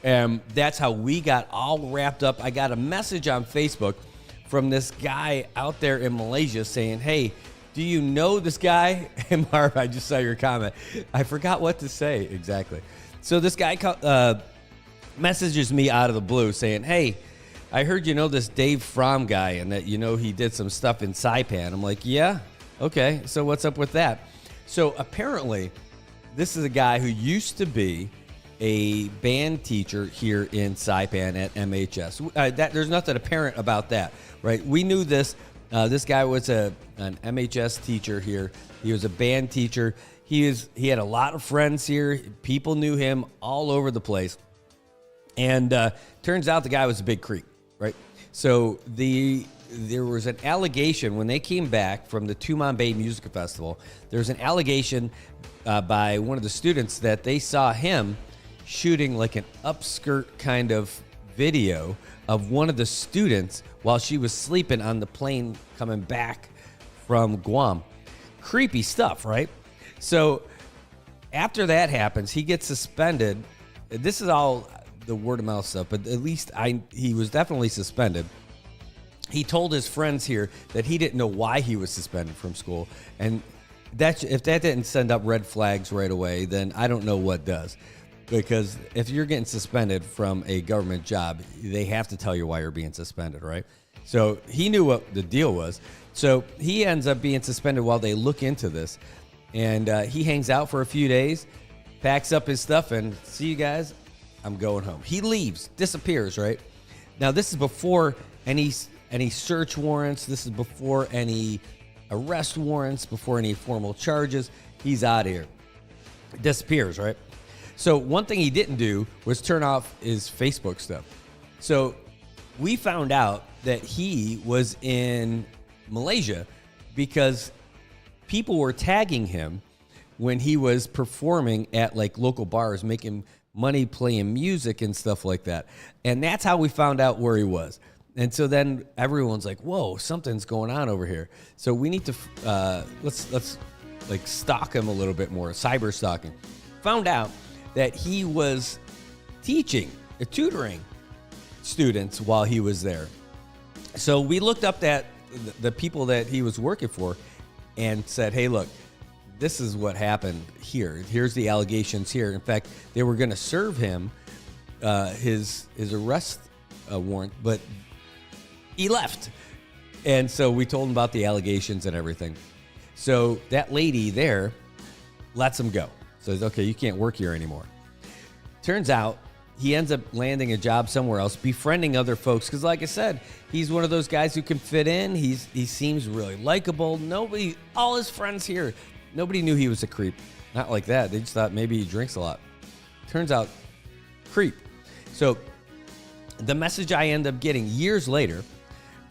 And that's how we got all wrapped up. I got a message on Facebook from this guy out there in Malaysia saying, hey, do you know this guy? And Marv, I just saw your comment. I forgot what to say exactly. So this guy messages me out of the blue saying, hey, I heard you know this Dave Fromm guy and that you know he did some stuff in Saipan. I'm like, yeah. Okay, so what's up with that? So apparently, this is a guy who used to be a band teacher here in Saipan at MHS. There's nothing apparent about that, right? We knew this. This guy was an MHS teacher here. He was a band teacher. He had a lot of friends here. People knew him all over the place. And turns out the guy was a big creep, right? So there was an allegation when they came back from the Tumon Bay Music Festival. There was an allegation by one of the students that they saw him shooting like an upskirt kind of video of one of the students while she was sleeping on the plane coming back from Guam. Creepy stuff, right? So after that happens, he gets suspended. This is all the word of mouth stuff, but at least he was definitely suspended. He told his friends here that he didn't know why he was suspended from school. And if that didn't send up red flags right away, then I don't know what does. Because if you're getting suspended from a government job, they have to tell you why you're being suspended, right? So he knew what the deal was. So he ends up being suspended while they look into this. And he hangs out for a few days, packs up his stuff, and see you guys, I'm going home. He leaves, disappears, right? Now, this is before any search warrants. This is before any arrest warrants, before any formal charges. He's out of here. Disappears, right? So one thing he didn't do was turn off his Facebook stuff. So we found out that he was in Malaysia because people were tagging him when he was performing at like local bars, making money playing music and stuff like that. And that's how we found out where he was. And so then everyone's like, whoa, something's going on over here. So we need to, let's like stalk him a little bit more, cyber stalking. Found out that he was tutoring students while he was there. So we looked up that the people that he was working for and said, hey, look, this is what happened here. Here's the allegations here. In fact, they were going to serve him his arrest warrant, but he left. And so we told him about the allegations and everything. So that lady there lets him go. Says, okay, you can't work here anymore. Turns out he ends up landing a job somewhere else, befriending other folks. Because like I said, he's one of those guys who can fit in. He seems really likable. All his friends here, nobody knew he was a creep. Not like that. They just thought maybe he drinks a lot. Turns out, creep. So the message I end up getting years later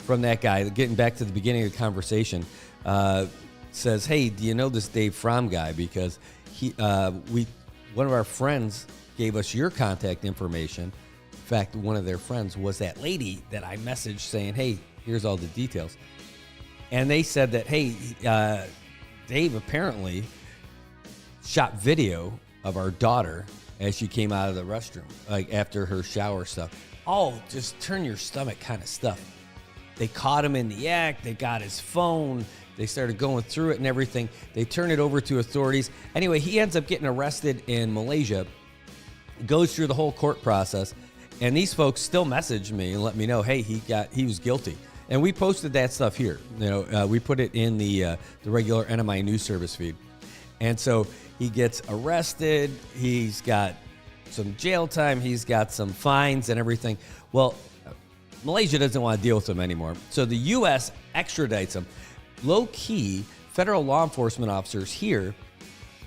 from that guy, getting back to the beginning of the conversation, says, hey, do you know this Dave Fromm guy? Because one of our friends gave us your contact information. In fact, one of their friends was that lady that I messaged saying, hey, here's all the details. And they said that, hey, Dave apparently shot video of our daughter as she came out of the restroom, like after her shower stuff. Oh, just turn your stomach kind of stuff. They caught him in the act. They got his phone. They started going through it and everything. They turn it over to authorities. Anyway, he ends up getting arrested in Malaysia, goes through the whole court process, and these folks still message me and let me know, hey, he was guilty. And we posted that stuff here. We put it in the regular NMI news service feed. And so he gets arrested. He's got some jail time. He's got some fines and everything. Well, Malaysia doesn't want to deal with him anymore. So the U.S. extradites him. Low-key, federal law enforcement officers here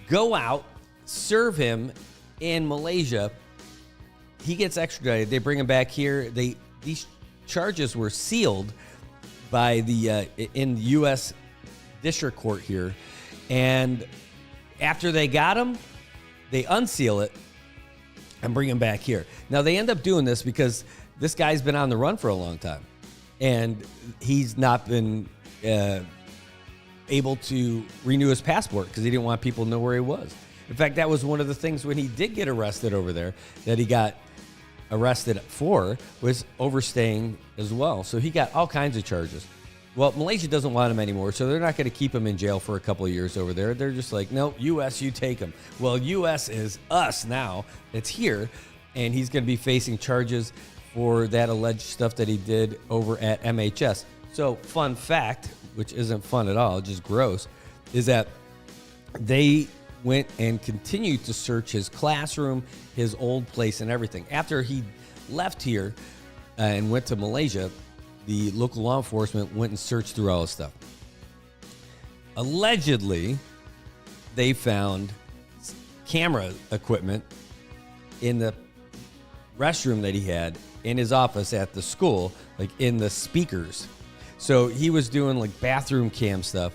go out, serve him in Malaysia. He gets extradited. They bring him back here. These charges were sealed by in the U.S. District Court here. And after they got him, they unseal it and bring him back here. Now, they end up doing this because this guy's been on the run for a long time. And he's not been able to renew his passport because he didn't want people to know where he was. In fact, that was one of the things when he did get arrested over there that he got arrested for, was overstaying as well. So he got all kinds of charges. Well, Malaysia doesn't want him anymore, so they're not going to keep him in jail for a couple of years over there. They're just like, no, U.S., you take him. Well, U.S. is us now. It's here, and he's going to be facing charges for that alleged stuff that he did over at MHS. So, fun fact, which isn't fun at all, just gross, is that they went and continued to search his classroom, his old place, and everything. After he left here and went to Malaysia, the local law enforcement went and searched through all his stuff. Allegedly, they found camera equipment in the restroom that he had in his office at the school, like in the speakers. So he was doing like bathroom cam stuff,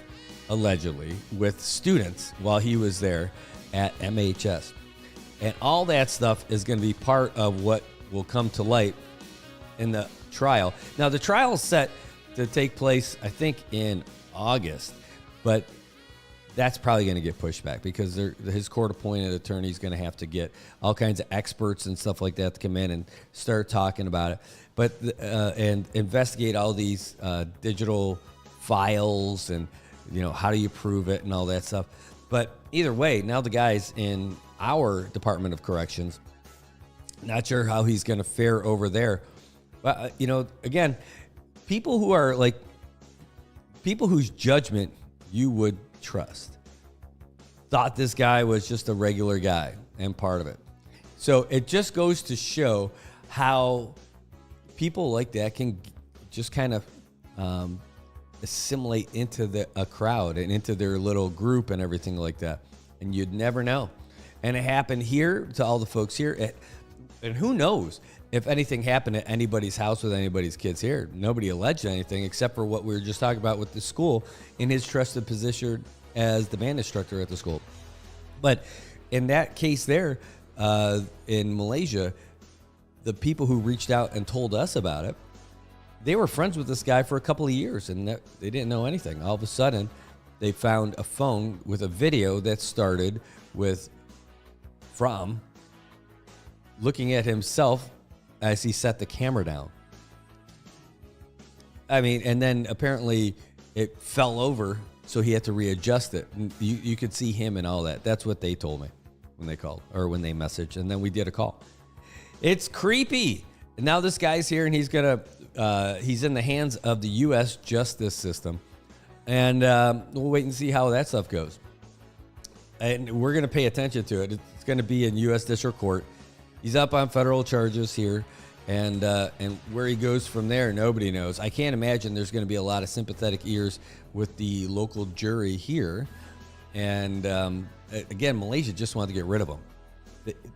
allegedly, with students while he was there at MHS. And all that stuff is going to be part of what will come to light in the trial. Now, the trial is set to take place, I think, in August, but that's probably going to get pushed back because his court-appointed attorney is going to have to get all kinds of experts and stuff like that to come in and start talking about it, but and investigate all these digital files and how do you prove it and all that stuff. But either way, now the guy's in our Department of Corrections. Not sure how he's going to fare over there. But again, people who are like, people whose judgment you would trust thought this guy was just a regular guy and part of it. So it just goes to show how people like that can just kind of assimilate into a crowd and into their little group and everything like that. And you'd never know. And it happened here to all the folks here. And who knows if anything happened at anybody's house with anybody's kids here. Nobody alleged anything except for what we were just talking about with the school in his trusted position as the band instructor at the school. But in that case there, in Malaysia, the people who reached out and told us about it, they were friends with this guy for a couple of years, and they didn't know anything. All of a sudden, they found a phone with a video that started from looking at himself as he set the camera down. I mean, and then apparently it fell over, so he had to readjust it. And you could see him and all that. That's what they told me when they called or when they messaged, and then we did a call. It's creepy. And now this guy's here, and he's in the hands of the U.S. justice system, and we'll wait and see how that stuff goes. And we're going to pay attention to it. It's going to be in U.S. District Court. He's up on federal charges here, and where he goes from there, nobody knows. I can't imagine there's going to be a lot of sympathetic ears with the local jury here. And again, Malaysia just wanted to get rid of him.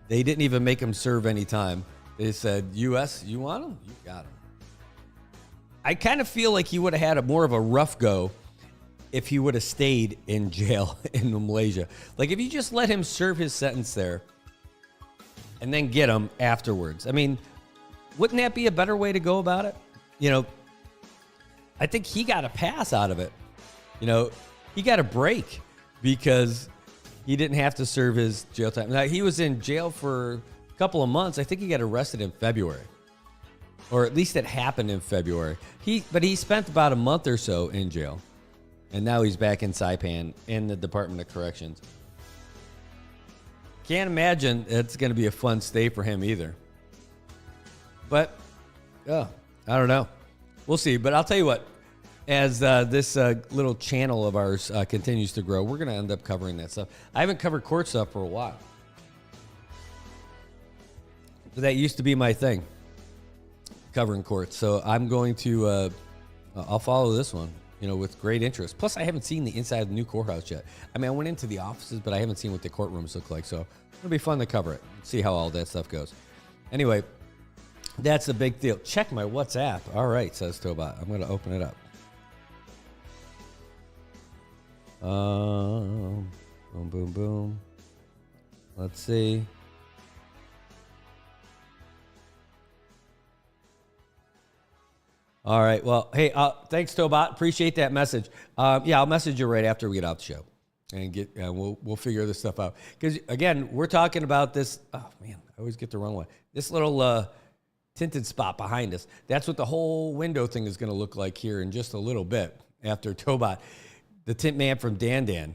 They didn't even make him serve any time. They said, U.S., you want him? You got him. I kind of feel like he would have had more of a rough go if he would have stayed in jail in Malaysia. Like, if you just let him serve his sentence there and then get him afterwards. I mean, wouldn't that be a better way to go about it? You know, I think he got a pass out of it. You know, he got a break because he didn't have to serve his jail time. Now, he was in jail for a couple of months. I think he got arrested in February. Or at least it happened in February. But he spent about a month or so in jail. And now he's back in Saipan in the Department of Corrections. Can't imagine it's going to be a fun stay for him either. But, I don't know. We'll see. But I'll tell you what, as this little channel of ours continues to grow, we're going to end up covering that stuff. I haven't covered court stuff for a while. But that used to be my thing, covering courts. So I'm going to, I'll follow this one, with great interest. Plus, I haven't seen the inside of the new courthouse yet. I mean, I went into the offices, but I haven't seen what the courtrooms look like. So it'll be fun to cover it, see how all that stuff goes. Anyway, that's a big deal. Check my WhatsApp. All right, says Tobot. I'm going to open it up. Boom, boom, boom. Let's see. All right. Well, hey, thanks, Tobot. Appreciate that message. I'll message you right after we get off the show, and we'll figure this stuff out. Because again, we're talking about this. Oh man, I always get the wrong one. This little tinted spot behind us. That's what the whole window thing is going to look like here in just a little bit after Tobot, the tint man from Dan,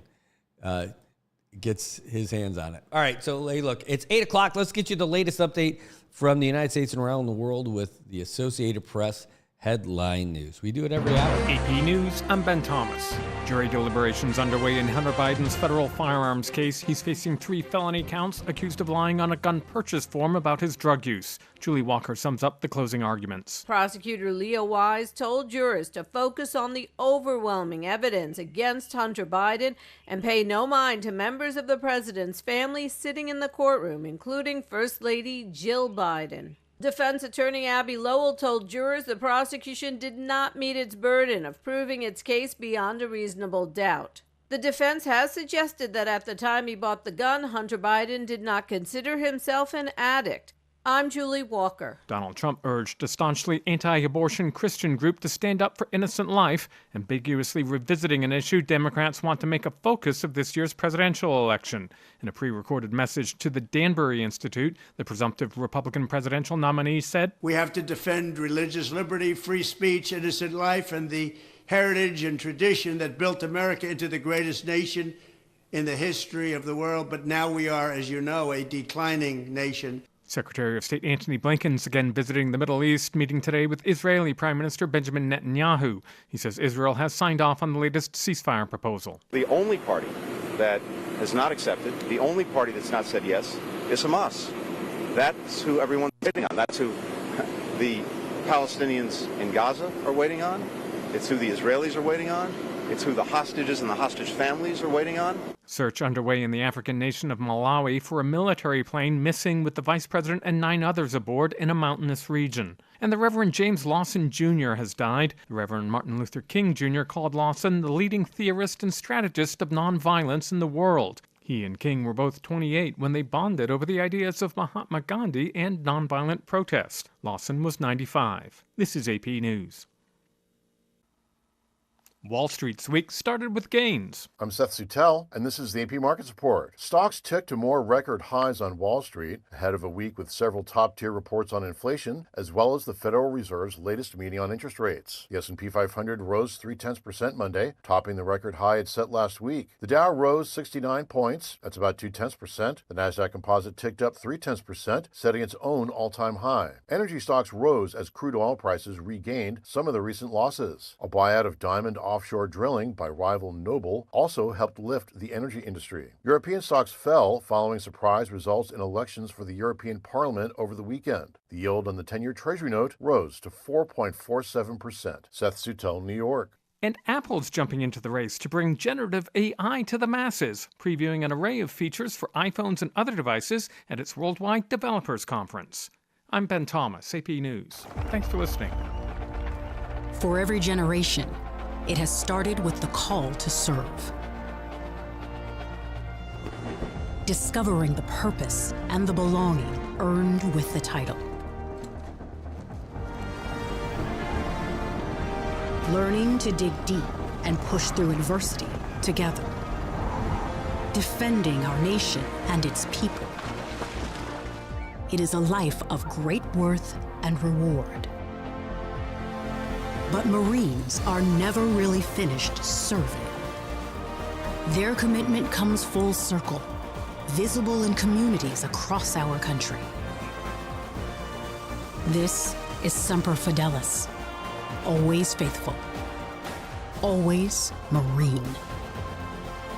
gets his hands on it. All right. So hey, look, it's 8:00. Let's get you the latest update from the United States and around the world with the Associated Press headline news. We do it every hour. AP News, I'm Ben Thomas. Jury deliberations underway in Hunter Biden's federal firearms case. He's facing 3 felony counts, accused of lying on a gun purchase form about his drug use. Julie Walker sums up the closing arguments. Prosecutor Leah Wise told jurors to focus on the overwhelming evidence against Hunter Biden and pay no mind to members of the president's family sitting in the courtroom, including First Lady Jill Biden. Defense attorney Abby Lowell told jurors the prosecution did not meet its burden of proving its case beyond a reasonable doubt. The defense has suggested that at the time he bought the gun, Hunter Biden did not consider himself an addict. I'm Julie Walker. Donald Trump urged a staunchly anti-abortion Christian group to stand up for innocent life, ambiguously revisiting an issue Democrats want to make a focus of this year's presidential election. In a pre-recorded message to the Danbury Institute, the presumptive Republican presidential nominee said, "We have to defend religious liberty, free speech, innocent life, and the heritage and tradition that built America into the greatest nation in the history of the world. But now we are, as you know, a declining nation." Secretary of State Antony Blinken's again visiting the Middle East, meeting today with Israeli Prime Minister Benjamin Netanyahu. He says Israel has signed off on the latest ceasefire proposal. The only party that has not accepted, the only party that's not said yes, is Hamas. That's who everyone's waiting on. That's who the Palestinians in Gaza are waiting on. It's who the Israelis are waiting on. It's who the hostages and the hostage families are waiting on. Search underway in the African nation of Malawi for a military plane missing with the vice president and 9 others aboard in a mountainous region. And the Reverend James Lawson Jr. has died. The Reverend Martin Luther King Jr. called Lawson the leading theorist and strategist of nonviolence in the world. He and King were both 28 when they bonded over the ideas of Mahatma Gandhi and nonviolent protest. Lawson was 95. This is AP News. Wall Street's week started with gains. I'm Seth Sutel, and this is the AP Markets Report. Stocks ticked to more record highs on Wall Street, ahead of a week with several top-tier reports on inflation, as well as the Federal Reserve's latest meeting on interest rates. The S&P 500 rose 0.3% Monday, topping the record high it set last week. The Dow rose 69 points, that's about 0.2%. The Nasdaq Composite ticked up 0.3%, setting its own all-time high. Energy stocks rose as crude oil prices regained some of the recent losses. A buyout of Diamond offshore drilling by rival Noble also helped lift the energy industry. European stocks fell following surprise results in elections for the European Parliament over the weekend. The yield on the 10-year Treasury note rose to 4.47%. Seth Sutel, New York. And Apple's jumping into the race to bring generative AI to the masses, previewing an array of features for iPhones and other devices at its Worldwide Developers Conference. I'm Ben Thomas, AP News. Thanks for listening. For every generation, it has started with the call to serve. Discovering the purpose and the belonging earned with the title. Learning to dig deep and push through adversity together. Defending our nation and its people. It is a life of great worth and reward. But Marines are never really finished serving. Their commitment comes full circle, visible in communities across our country. This is Semper Fidelis, always faithful, always Marine,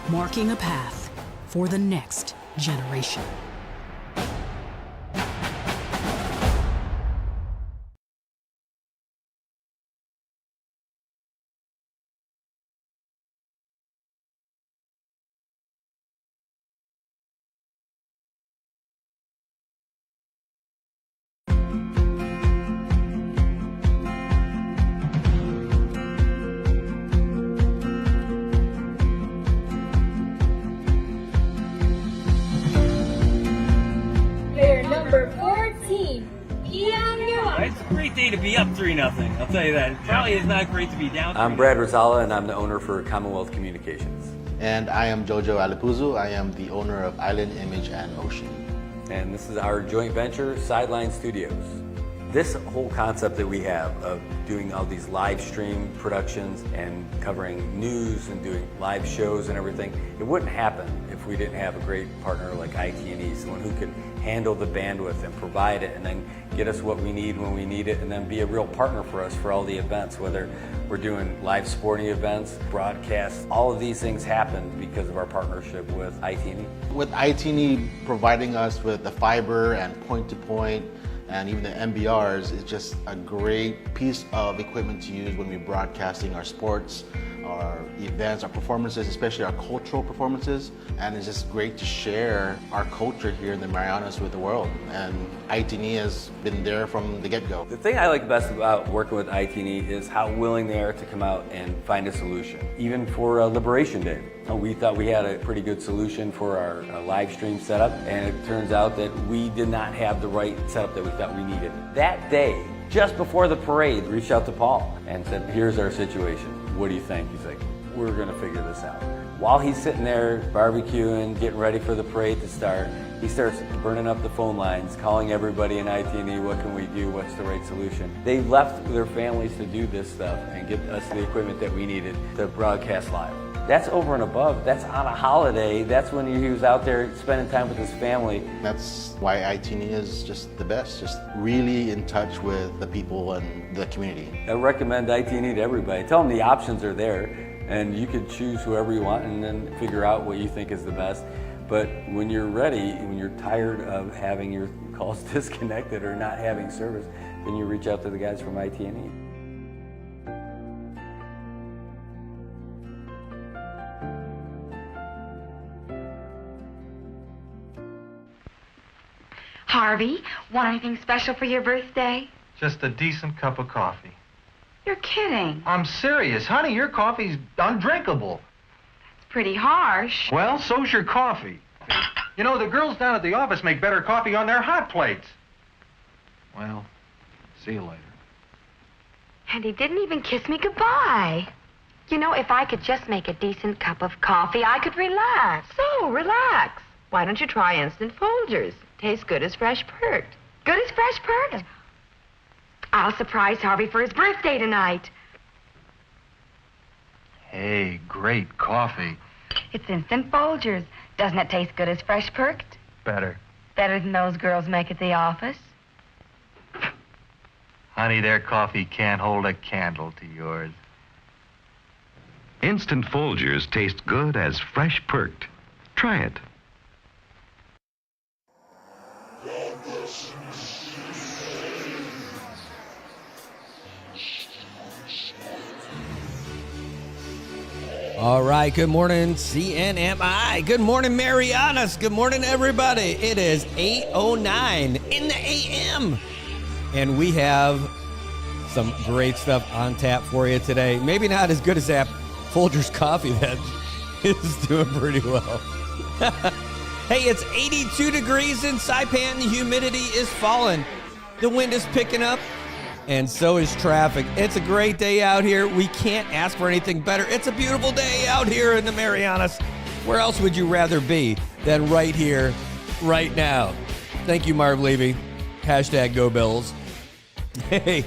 marking a path for the next generation. It's a great day to be up 3-0. I'll tell you that. It probably is not great to be down. I'm Brad Rosala, and I'm the owner for Commonwealth Communications. And I am Jojo Alipuzu. I am the owner of Island Image and Motion. And this is our joint venture, Sideline Studios. This whole concept that we have of doing all these live stream productions and covering news and doing live shows and everything, it wouldn't happen if we didn't have a great partner like IT&E, someone who could handle the bandwidth and provide it and then get us what we need when we need it and then be a real partner for us for all the events, whether we're doing live sporting events, broadcasts. All of these things happen because of our partnership with IT&E. With IT&E providing us with the fiber and point-to-point and even the MBRs, is just a great piece of equipment to use when we're broadcasting our sports, our events, our performances, especially our cultural performances. And it's just great to share our culture here in the Marianas with the world. And IT&E has been there from the get-go. The thing I like best about working with IT&E is how willing they are to come out and find a solution. Even for Liberation Day, we thought we had a pretty good solution for our live stream setup, and it turns out that we did not have the right setup that we thought we needed. That day, just before the parade, reached out to Paul and said, here's our situation. What do you think? He's like, we're gonna figure this out. While he's sitting there barbecuing, getting ready for the parade to start, he starts burning up the phone lines, calling everybody in IT&E, what can we do, what's the right solution? They left their families to do this stuff and get us the equipment that we needed to broadcast live. That's over and above. That's on a holiday. That's when he was out there spending time with his family. That's why ITNE is just the best, just really in touch with the people and the community. I recommend ITNE to everybody. Tell them the options are there, and you can choose whoever you want and then figure out what you think is the best. But when you're ready, when you're tired of having your calls disconnected or not having service, then you reach out to the guys from ITNE. Harvey, want anything special for your birthday? Just a decent cup of coffee. You're kidding. I'm serious. Honey, your coffee's undrinkable. It's pretty harsh. Well, so's your coffee. You know, the girls down at the office make better coffee on their hot plates. Well, see you later. And he didn't even kiss me goodbye. You know, if I could just make a decent cup of coffee, I could relax. So, relax. Why don't you try Instant Folgers? Tastes good as fresh perked. Good as fresh perked? I'll surprise Harvey for his birthday tonight. Hey, great coffee. It's Instant Folgers. Doesn't it taste good as fresh perked? Better. Better than those girls make at the office? Honey, their coffee can't hold a candle to yours. Instant Folgers taste good as fresh perked. Try it. All right, good morning, CNMI. Good morning, Marianas. Good morning, everybody. It is 8:09 in the AM, and we have some great stuff on tap for you today. Maybe not as good as that Folgers coffee that is doing pretty well. Hey, it's 82 degrees in Saipan. The humidity is falling. The wind is picking up. And so is traffic. It's a great day out here. We can't ask for anything better. It's a beautiful day out here in the Marianas. Where else would you rather be than right here, right now? Thank you, Marv Levy. Hashtag Go Bills. Hey,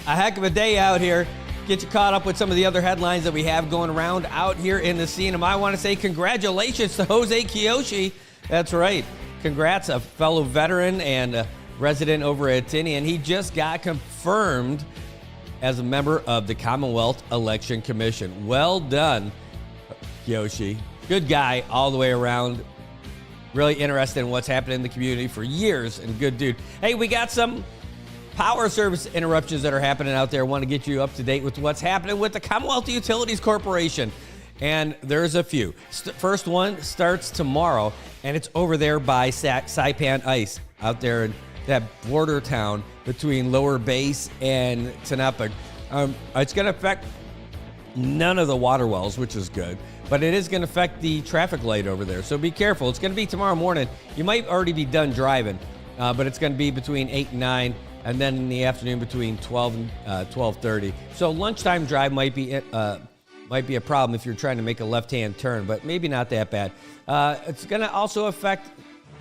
a heck of a day out here. Get you caught up with some of the other headlines that we have going around out here in the scene. And I want to say congratulations to Jose Kiyoshi. That's right. Congrats, a fellow veteran and resident over at Tinian, and he just got confirmed as a member of the Commonwealth Election Commission. Well done, Yoshi. Good guy all the way around. Really interested in what's happening in the community for years, and good dude. Hey, we got some power service interruptions that are happening out there. Want to get you up to date with what's happening with the Commonwealth Utilities Corporation. And there's a few. First one starts tomorrow, and it's over there by Saipan Ice out there in that border town between Lower Base and Tanapa. It's going to affect none of the water wells, which is good, but it is going to affect the traffic light over there. So be careful. It's going to be tomorrow morning. You might already be done driving, but it's going to be between 8 and 9, and then in the afternoon between 12 and 12:30. So lunchtime drive might be a problem if you're trying to make a left-hand turn, but maybe not that bad. It's going to also affect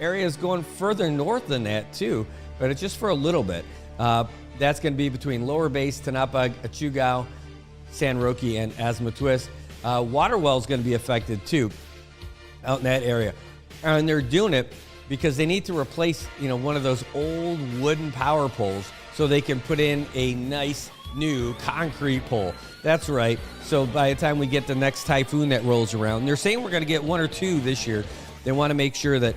areas going further north than that too, but it's just for a little bit. That's going to be between Lower Base, Tanapa, Achugao, San Roque, and Asmatwist. Water well is going to be affected too out in that area. And they're doing it because they need to replace, one of those old wooden power poles so they can put in a nice new concrete pole. That's right. So by the time we get the next typhoon that rolls around, they're saying we're going to get 1 or 2 this year. They want to make sure that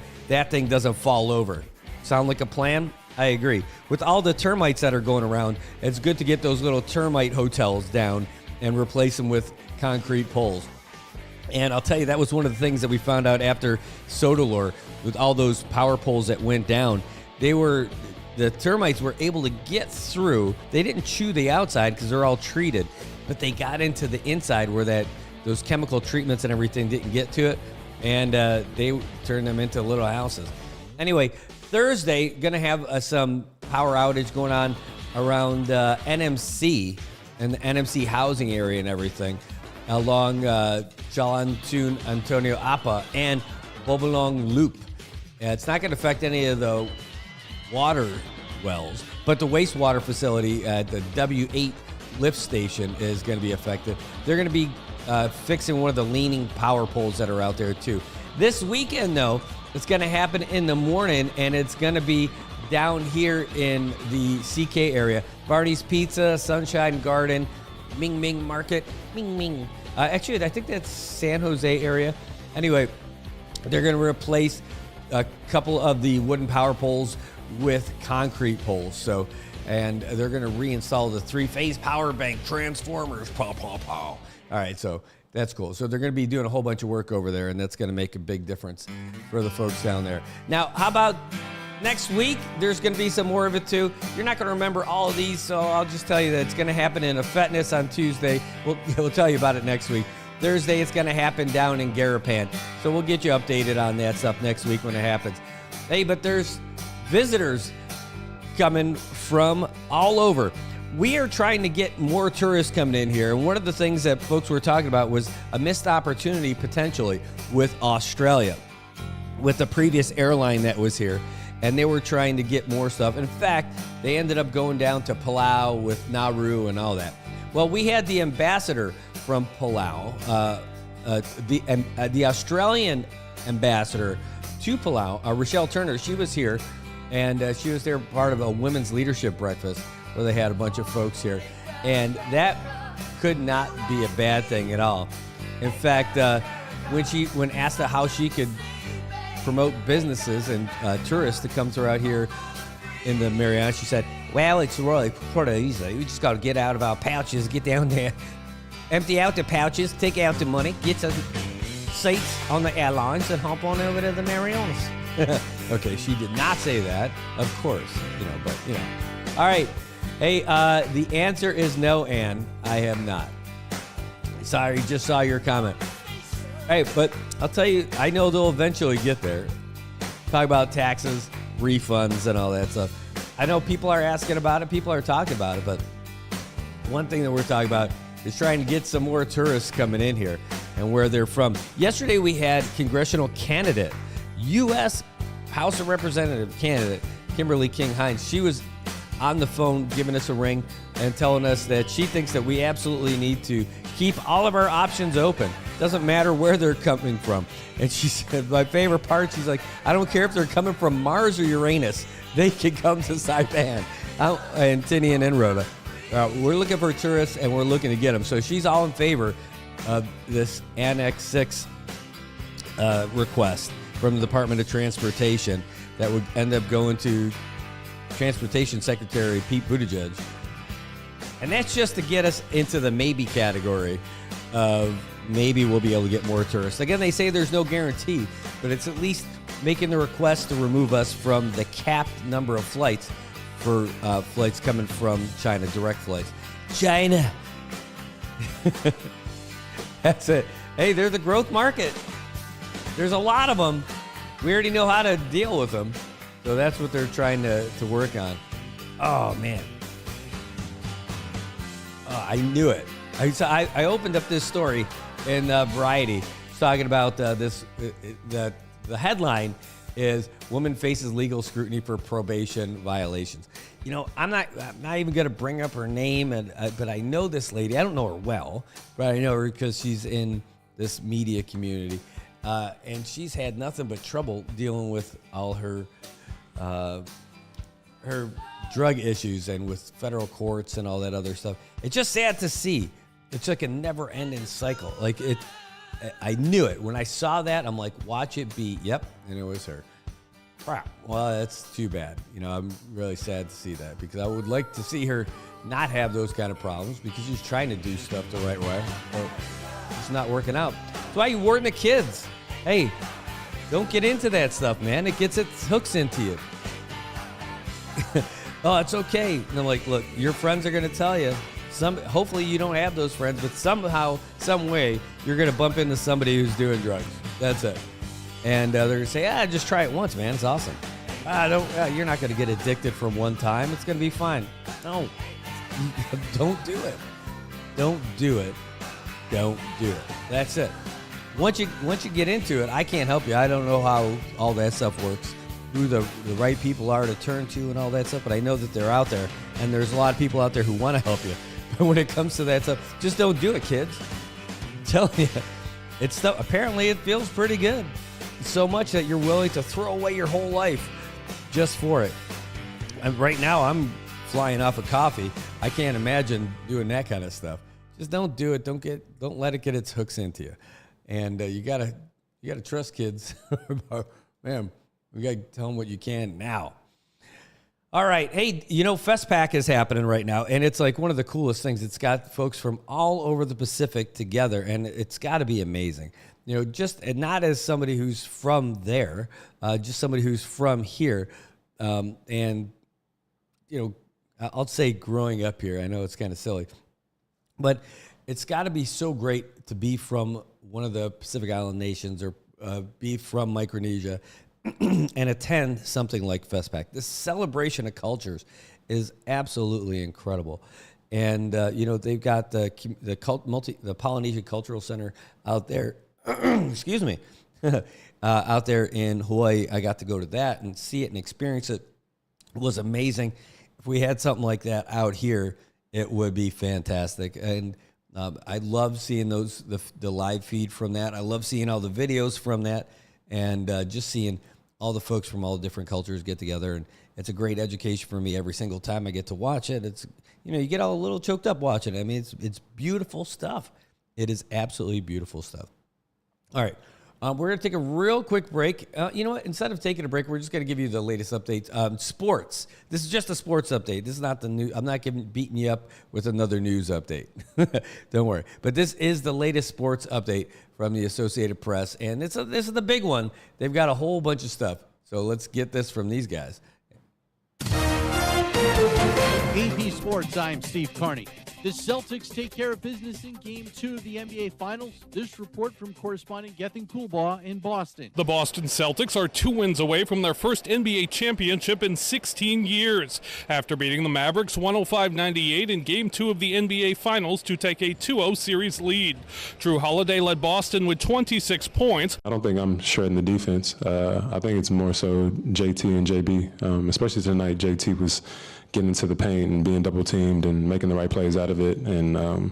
thing doesn't fall over. Sound like a plan? I agree. With all the termites that are going around, it's good to get those little termite hotels down and replace them with concrete poles. And I'll tell you, that was one of the things that we found out after Sodalore, with all those power poles that went down. The termites were able to get through. They didn't chew the outside because they're all treated, but they got into the inside where those chemical treatments and everything didn't get to it, and they turned them into little houses. Anyway, Thursday, going to have some power outage going on around NMC and the NMC housing area and everything along Jalan Tun Antonio Apa and Bobolong Loop. It's not going to affect any of the water wells, but the wastewater facility at the W8 lift station is going to be affected. They're going to be fixing one of the leaning power poles that are out there too. This weekend, though, it's going to happen in the morning, and it's going to be down here in the CK area. Barney's Pizza, Sunshine Garden, Ming Ming Market, Ming Ming. Actually, I think that's San Jose area. Anyway, they're going to replace a couple of the wooden power poles with concrete poles. So, and they're going to reinstall the 3-phase power bank transformers. Pow, pow, pow. All right, so that's cool. So they're going to be doing a whole bunch of work over there, and that's going to make a big difference for the folks down there. Now, how about next week? There's going to be some more of it too. You're not going to remember all of these, so I'll just tell you that it's going to happen in a Fitness on Tuesday. We'll tell you about it next week. Thursday, it's going to happen down in Garapan. So we'll get you updated on that stuff next week when it happens. Hey, but there's visitors coming from all over. We are trying to get more tourists coming in here. And one of the things that folks were talking about was a missed opportunity potentially with Australia, with the previous airline that was here. And they were trying to get more stuff. In fact, they ended up going down to Palau with Nauru and all that. Well, we had the ambassador from Palau, the Australian ambassador to Palau, Rochelle Turner. She was here, and she was there part of a women's leadership breakfast where they had a bunch of folks here. And that could not be a bad thing at all. In fact, when asked how she could promote businesses and tourists to come through out here in the Marianas, she said, well, it's really pretty easy. We just got to get out of our pouches, get down there, empty out the pouches, take out the money, get some seats on the airlines, and hop on over to the Marianas. Okay, she did not say that, of course, but. All right. Hey, the answer is no, Ann. I am not. Sorry, just saw your comment. Hey, but I'll tell you, I know they'll eventually get there. Talk about taxes, refunds, and all that stuff. I know people are asking about it, people are talking about it, but one thing that we're talking about is trying to get some more tourists coming in here and where they're from. Yesterday we had congressional candidate, U.S. House of Representative candidate, Kimberly King Hines. She was on the phone giving us a ring and telling us that she thinks that we absolutely need to keep all of our options open. Doesn't matter where they're coming from. And she said, my favorite part, she's like, I don't care if they're coming from Mars or Uranus. They can come to Saipan and Tinian and Rhoda. We're looking for tourists, and we're looking to get them. So she's all in favor of this Annex 6 request from the Department of Transportation that would end up going to Transportation Secretary Pete Buttigieg. And that's just to get us into the maybe category of maybe we'll be able to get more tourists. Again, they say there's no guarantee, but it's at least making the request to remove us from the capped number of flights for flights coming from China, direct flights. China. That's it. Hey, they're the growth market. There's a lot of them. We already know how to deal with them. So that's what they're trying to work on. Oh, man. Oh, I knew it. I opened up this story in Variety. It's talking about this. The headline is "Woman Faces Legal Scrutiny for Probation Violations." I'm not even going to bring up her name, but I know this lady. I don't know her well, but I know her because she's in this media community, and she's had nothing but trouble dealing with all her drug issues and with federal courts and all that other stuff. It's just sad to see. It's like a never-ending cycle. Like it. I knew it. When I saw that, I'm like, watch it be. Yep, and it was her. Crap. Well, that's too bad. I'm really sad to see that because I would like to see her not have those kind of problems because she's trying to do stuff the right way. But it's not working out. That's why you warn the kids. Hey, don't get into that stuff, man. It gets its hooks into you. Oh, it's okay. And I'm like, look, your friends are going to tell you. Hopefully you don't have those friends, but somehow, some way, you're going to bump into somebody who's doing drugs. That's it. And they're going to say, just try it once, man. It's awesome. You're not going to get addicted from one time. It's going to be fine. No. Don't do it. Don't do it. Don't do it. That's it. Once you get into it, I can't help you. I don't know how all that stuff works, who the right people are to turn to and all that stuff, but I know that they're out there, and there's a lot of people out there who want to help you. But when it comes to that stuff, just don't do it, kids. telling you, apparently it feels pretty good. So much that you're willing to throw away your whole life just for it. And right now, I'm flying off of coffee. I can't imagine doing that kind of stuff. Just don't do it. Don't let it get its hooks into you. And you gotta trust kids. Man, we gotta tell them what you can now. All right. Hey, FestPack is happening right now, and it's like one of the coolest things. It's got folks from all over the Pacific together, and it's got to be amazing. And not as somebody who's from there, just somebody who's from here. And, I'll say growing up here, I know it's kind of silly, but it's got to be so great to be from one of the Pacific Island nations or be from Micronesia and attend something like FestPack. This celebration of cultures is absolutely incredible. And, they've got the Polynesian Cultural Center out there, excuse me, out there in Hawaii. I got to go to that and see it and experience it. It was amazing. If we had something like that out here, it would be fantastic. And I love seeing the live feed from that. I love seeing all the videos from that, and just seeing all the folks from all different cultures get together. And it's a great education for me every single time I get to watch it. It's you get all a little choked up watching it. I mean, it's beautiful stuff. It is absolutely beautiful stuff. All right. We're going to take a real quick break. You know what? Instead of taking a break, we're just going to give you the latest updates. Sports. This is just a sports update. This is not the new. I'm not beating you up with another news update. Don't worry. But this is the latest sports update from the Associated Press, and this is the big one. They've got a whole bunch of stuff. So let's get this from these guys. AP Sports, I'm Steve Carney. The Celtics take care of business in Game 2 of the NBA Finals. This report from correspondent Gethin Coolbaugh in Boston. The Boston Celtics are 2 wins away from their first NBA championship in 16 years after beating the Mavericks 105-98 in Game 2 of the NBA Finals to take a 2-0 series lead. Drew Holiday led Boston with 26 points. I don't think I'm shredding the defense. I think it's more so JT and JB, especially tonight. JT was getting into the paint and being double teamed and making the right plays out of it and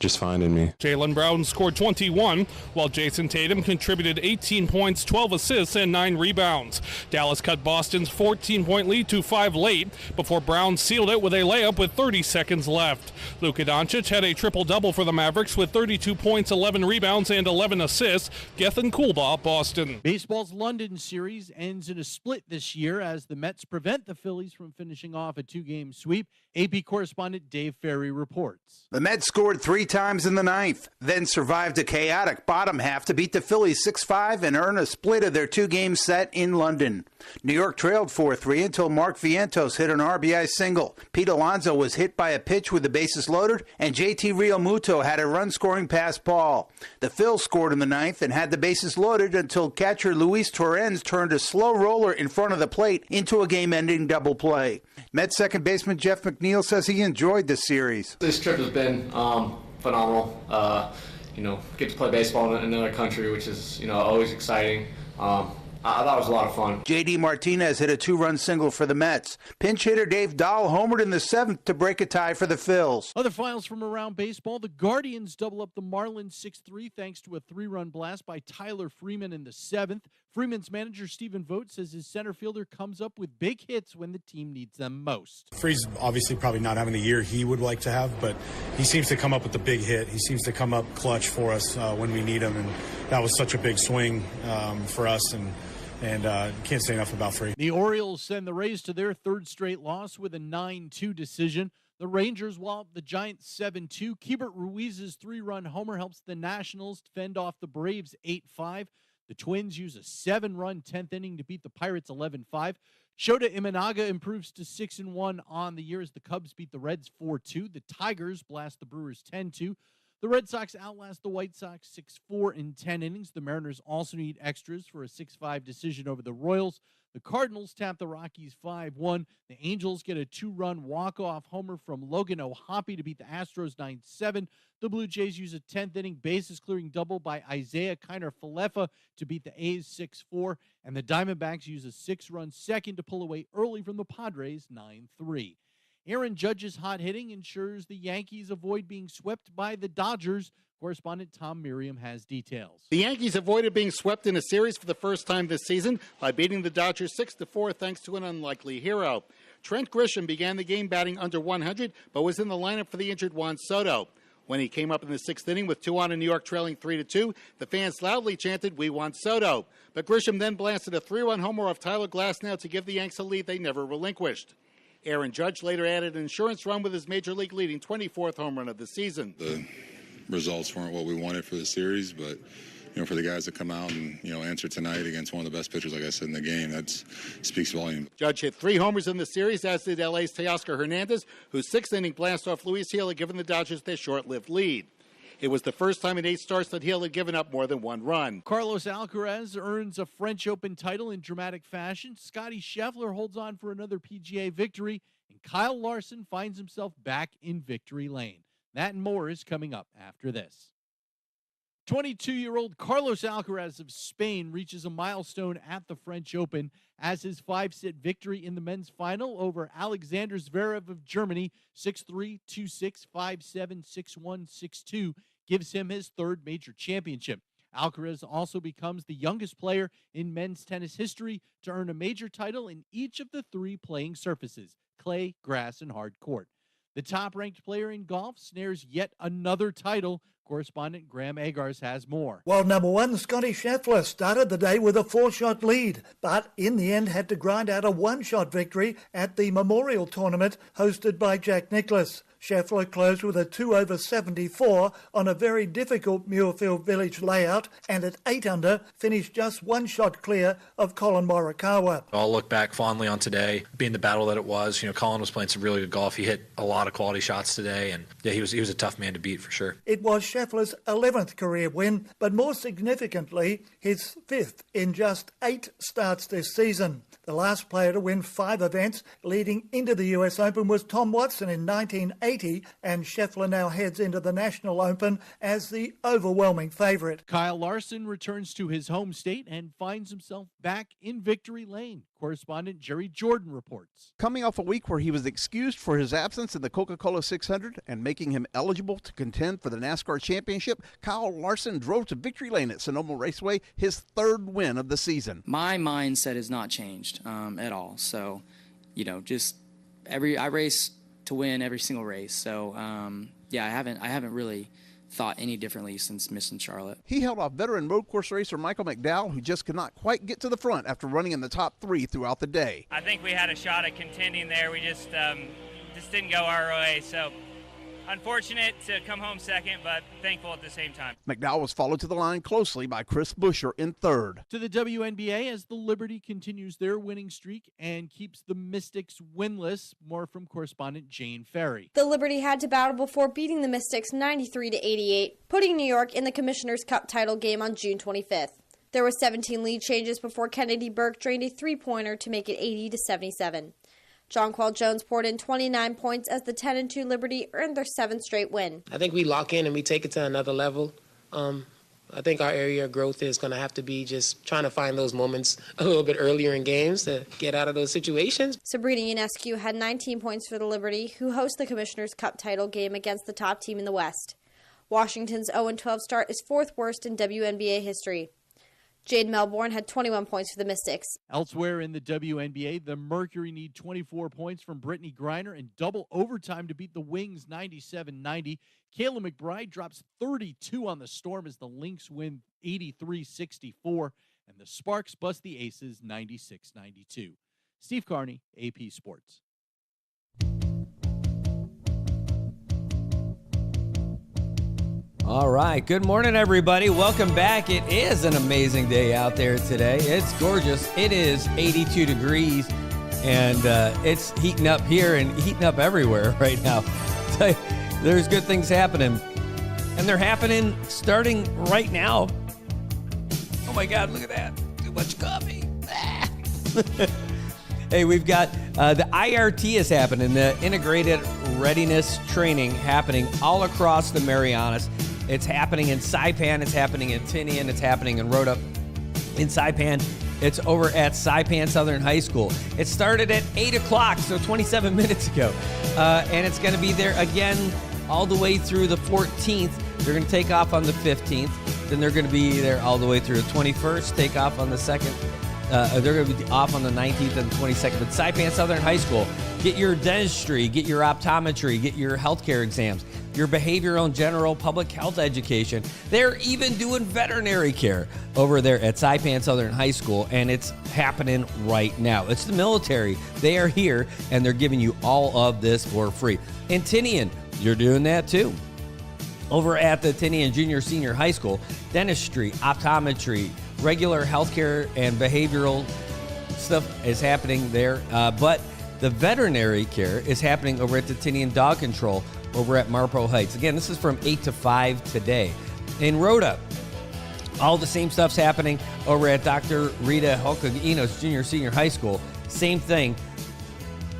just finding me. Jaylen Brown scored 21, while Jason Tatum contributed 18 points, 12 assists, and 9 rebounds. Dallas cut Boston's 14-point lead to 5 late before Brown sealed it with a layup with 30 seconds left. Luka Doncic had a triple-double for the Mavericks with 32 points, 11 rebounds, and 11 assists. Gethin Coolbaugh, Boston. Baseball's London series ends in a split this year as the Mets prevent the Phillies from finishing off a 2-game sweep. AP correspondent Dave Ferry reports. The Mets scored 3 times in the ninth, then survived a chaotic bottom half to beat the Phillies 6-5 and earn a split of their 2-game set in London. New York trailed 4-3 until Mark Vientos hit an RBI single. Pete Alonso was hit by a pitch with the bases loaded, and JT Realmuto had a run-scoring pass ball. The Phils scored in the ninth and had the bases loaded until catcher Luis Torrens turned a slow roller in front of the plate into a game-ending double play. Mets second baseman Jeff McNeil says he enjoyed the series. This trip has been phenomenal. Get to play baseball in another country, which is, always exciting. I thought it was a lot of fun. J.D. Martinez hit a 2-run single for the Mets. Pinch hitter Dave Dahl homered in the 7th to break a tie for the Phils. Other finals from around baseball. The Guardians double up the Marlins 6-3 thanks to a 3-run blast by Tyler Freeman in the 7th. Freeman's manager Stephen Vogt says his center fielder comes up with big hits when the team needs them most. Free's obviously probably not having the year he would like to have, but he seems to come up with the big hit. He seems to come up clutch for us when we need him, and that was such a big swing for us, and can't say enough about Free. The Orioles send the Rays to their 3rd straight loss with a 9-2 decision. The Rangers wallop the Giants 7-2. Keibert Ruiz's 3-run homer helps the Nationals fend off the Braves 8-5. The Twins use a 7-run 10th inning to beat the Pirates 11-5. Shota Imanaga improves to 6-1 on the year as the Cubs beat the Reds 4-2. The Tigers blast the Brewers 10-2. The Red Sox outlast the White Sox 6-4 in 10 innings. The Mariners also need extras for a 6-5 decision over the Royals. The Cardinals tap the Rockies 5-1. The Angels get a 2-run walk-off homer from Logan O'Hoppe to beat the Astros 9-7. The Blue Jays use a 10th inning bases-clearing double by Isaiah Kiner-Falefa to beat the A's 6-4. And the Diamondbacks use a 6-run second to pull away early from the Padres 9-3. Aaron Judge's hot hitting ensures the Yankees avoid being swept by the Dodgers. Correspondent Tom Merriam has details. The Yankees avoided being swept in a series for the first time this season by beating the Dodgers 6-4 thanks to an unlikely hero. Trent Grisham began the game batting under 100, but was in the lineup for the injured Juan Soto. When he came up in the sixth inning with 2 on and New York trailing 3-2, the fans loudly chanted, "We want Soto." But Grisham then blasted a 3-run homer off Tyler Glasnow to give the Yanks a lead they never relinquished. Aaron Judge later added an insurance run with his major league leading 24th home run of the season. The results weren't what we wanted for the series, but for the guys to come out and answer tonight against one of the best pitchers, like I said, in the game, that speaks volume. Judge hit 3 homers in the series, as did LA's Teoscar Hernandez, whose sixth inning blast off Luis Gil had given the Dodgers their short-lived lead. It was the first time in 8 starts that Gil had given up more than 1 run. Carlos Alcaraz earns a French Open title in dramatic fashion. Scottie Scheffler holds on for another PGA victory, and Kyle Larson finds himself back in victory lane. That and more is coming up after this. 22-year-old Carlos Alcaraz of Spain reaches a milestone at the French Open as his 5-set victory in the men's final over Alexander Zverev of Germany, 6-3, 2-6, 5-7, 6-1, 6-2, gives him his 3rd major championship. Alcaraz also becomes the youngest player in men's tennis history to earn a major title in each of the 3 playing surfaces, clay, grass, and hard court. The top-ranked player in golf snares yet another title. Correspondent Graham Agars has more. Well, number 1, Scottie Scheffler started the day with a 4-shot lead, but in the end had to grind out a 1-shot victory at the Memorial Tournament hosted by Jack Nicklaus. Scheffler closed with a 2 over 74 on a very difficult Muirfield Village layout, and at 8 under finished just 1 shot clear of Colin Morikawa. I'll look back fondly on today, being the battle that it was. Colin was playing some really good golf. He hit a lot of quality shots today, and he was a tough man to beat for sure. It was Scheffler's 11th career win, but more significantly, his 5th in just 8 starts this season. The last player to win 5 events leading into the US Open was Tom Watson in 1980, and Scheffler now heads into the National Open as the overwhelming favourite. Kyle Larson returns to his home state and finds himself back in victory lane. Correspondent Jerry Jordan reports. Coming off a week where he was excused for his absence in the Coca-Cola 600 and making him eligible to contend for the NASCAR Championship, Kyle Larson drove to victory lane at Sonoma Raceway, his 3rd win of the season. My mindset has not changed at all. So, I race to win every single race. So, I haven't really thought any differently since missing Charlotte. He held off veteran road course racer Michael McDowell, who just could not quite get to the front after running in the top 3 throughout the day. I think we had a shot at contending there. We just didn't go our way. So unfortunate to come home second, but thankful at the same time. McDowell was followed to the line closely by Chris Buescher in 3rd. To the WNBA as the Liberty continues their winning streak and keeps the Mystics winless. More from correspondent Jane Ferry. The Liberty had to battle before beating the Mystics 93-88, putting New York in the Commissioner's Cup title game on June 25th. There were 17 lead changes before Kennedy Burke drained a 3-pointer to make it 80-77. Jonquel Jones poured in 29 points as the 10-2 Liberty earned their 7th straight win. I think we lock in and we take it to another level. I think our area of growth is going to have to be just trying to find those moments a little bit earlier in games to get out of those situations. Sabrina Ionescu had 19 points for the Liberty, who host the Commissioner's Cup title game against the top team in the West. Washington's 0-12 start is 4th worst in WNBA history. Jade Melbourne had 21 points for the Mystics. Elsewhere in the WNBA, the Mercury need 24 points from Brittany Griner and double overtime to beat the Wings 97-90. Kayla McBride drops 32 on the Storm as the Lynx win 83-64, and the Sparks bust the Aces 96-92. Steve Carney, AP Sports. All right. Good morning, everybody. Welcome back. It is an amazing day out there today. It's gorgeous. It is 82 degrees, and it's heating up here and heating up everywhere right now. There's good things happening, and they're happening starting right now. Oh, my God. Look at that. Too much coffee. Hey, we've got the IRT is happening, the Integrated Readiness Training happening all across the Marianas. It's happening in Saipan, it's happening in Tinian, it's happening in Rhoda. In Saipan, it's over at Saipan Southern High School. It started at 8 o'clock, so 27 minutes ago. And it's going to be there again all the way through the 14th. They're going to take off on the 15th. Then they're going to be there all the way through the 21st, take off on the 2nd. They're going to be off on the 19th and the 22nd. But Saipan Southern High School, get your dentistry, get your optometry, get your healthcare exams, your behavioral and general public health education. They're even doing veterinary care over there at Saipan Southern High School, and it's happening right now. It's the military. They are here, and they're giving you all of this for free. In Tinian, you're doing that too. Over at the Tinian Junior Senior High School, dentistry, optometry, regular healthcare and behavioral stuff is happening there. But the veterinary care is happening over at the Tinian Dog Control over at Marpo Heights. Again, this is from 8 to 5 today. In Rhoda, all the same stuff's happening over at Dr. Rita Hokaginos Junior Senior High School. Same thing,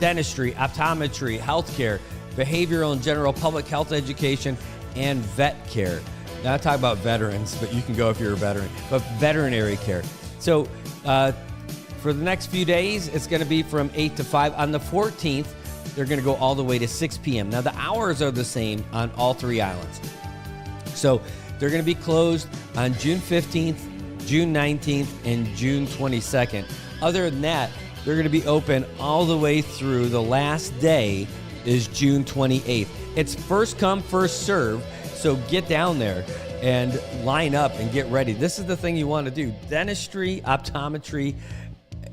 dentistry, optometry, healthcare, behavioral and general public health education, and vet care. Now I talk about veterans, but you can go if you're a veteran, but veterinary care. So for the next few days, it's going to be from 8 to 5. On the 14th, they're going to go all the way to 6 p.m. Now the hours are the same on all three islands. So they're going to be closed on June 15th, June 19th, and June 22nd. Other than that, they're going to be open all the way through. The last day is June 28th. It's first come, first serve, so get down there and line up and get ready. This is the thing you want to do. Dentistry, optometry.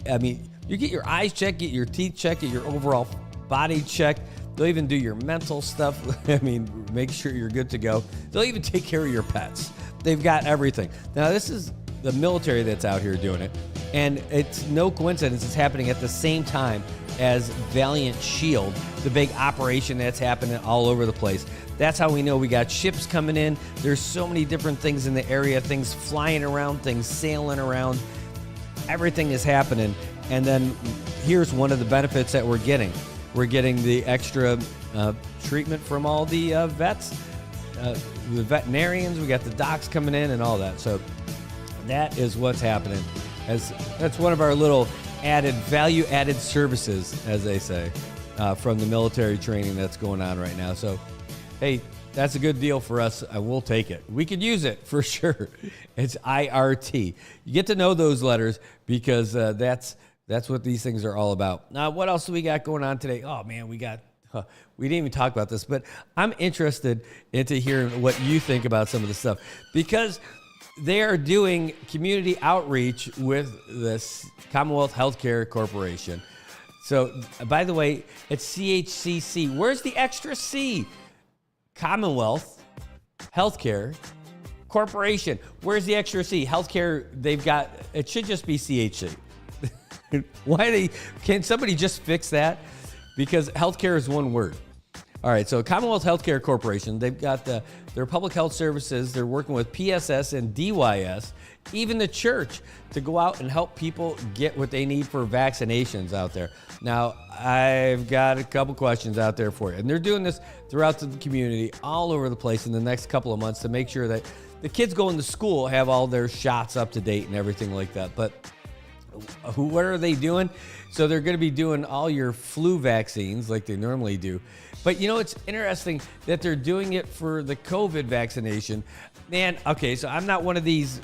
I mean, you get your eyes checked, get your teeth checked, get your overall body checked. They'll even do your mental stuff. I mean, make sure you're good to go. They'll even take care of your pets. They've got everything. Now, this is the military that's out here doing it, and it's no coincidence it's happening at the same time as Valiant Shield, the big operation that's happening all over the place. That's how we know we got ships coming in. There's so many different things in the area, things flying around, things sailing around. Everything is happening. And then here's one of the benefits that we're getting. We're getting the extra treatment from all the vets, the veterinarians. We got the docs coming in and all that. So that is what's happening. That's one of our little value-added services, as they say, from the military training that's going on right now. So, hey, that's a good deal for us. I will take it. We could use it for sure. It's IRT. You get to know those letters because that's what these things are all about. Now, what else do we got going on today? Oh, man, we didn't even talk about this, but I'm interested into hearing what you think about some of the stuff because they are doing community outreach with the Commonwealth Healthcare Corporation. So, by the way, it's CHCC. Where's the extra C? Commonwealth Healthcare Corporation. Where's the extra C? Healthcare, they've got, it should just be CHC. Can somebody just fix that? Because healthcare is one word. All right, so Commonwealth Healthcare Corporation, they've got their public health services. They're working with PSS and DYS, even the church, to go out and help people get what they need for vaccinations out there. Now, I've got a couple questions out there for you. And they're doing this throughout the community, all over the place in the next couple of months to make sure that the kids going to school have all their shots up to date and everything like that. But what are they doing? So they're going to be doing all your flu vaccines like they normally do. But, you know, it's interesting that they're doing it for the COVID vaccination. Man, okay, so I'm not one of these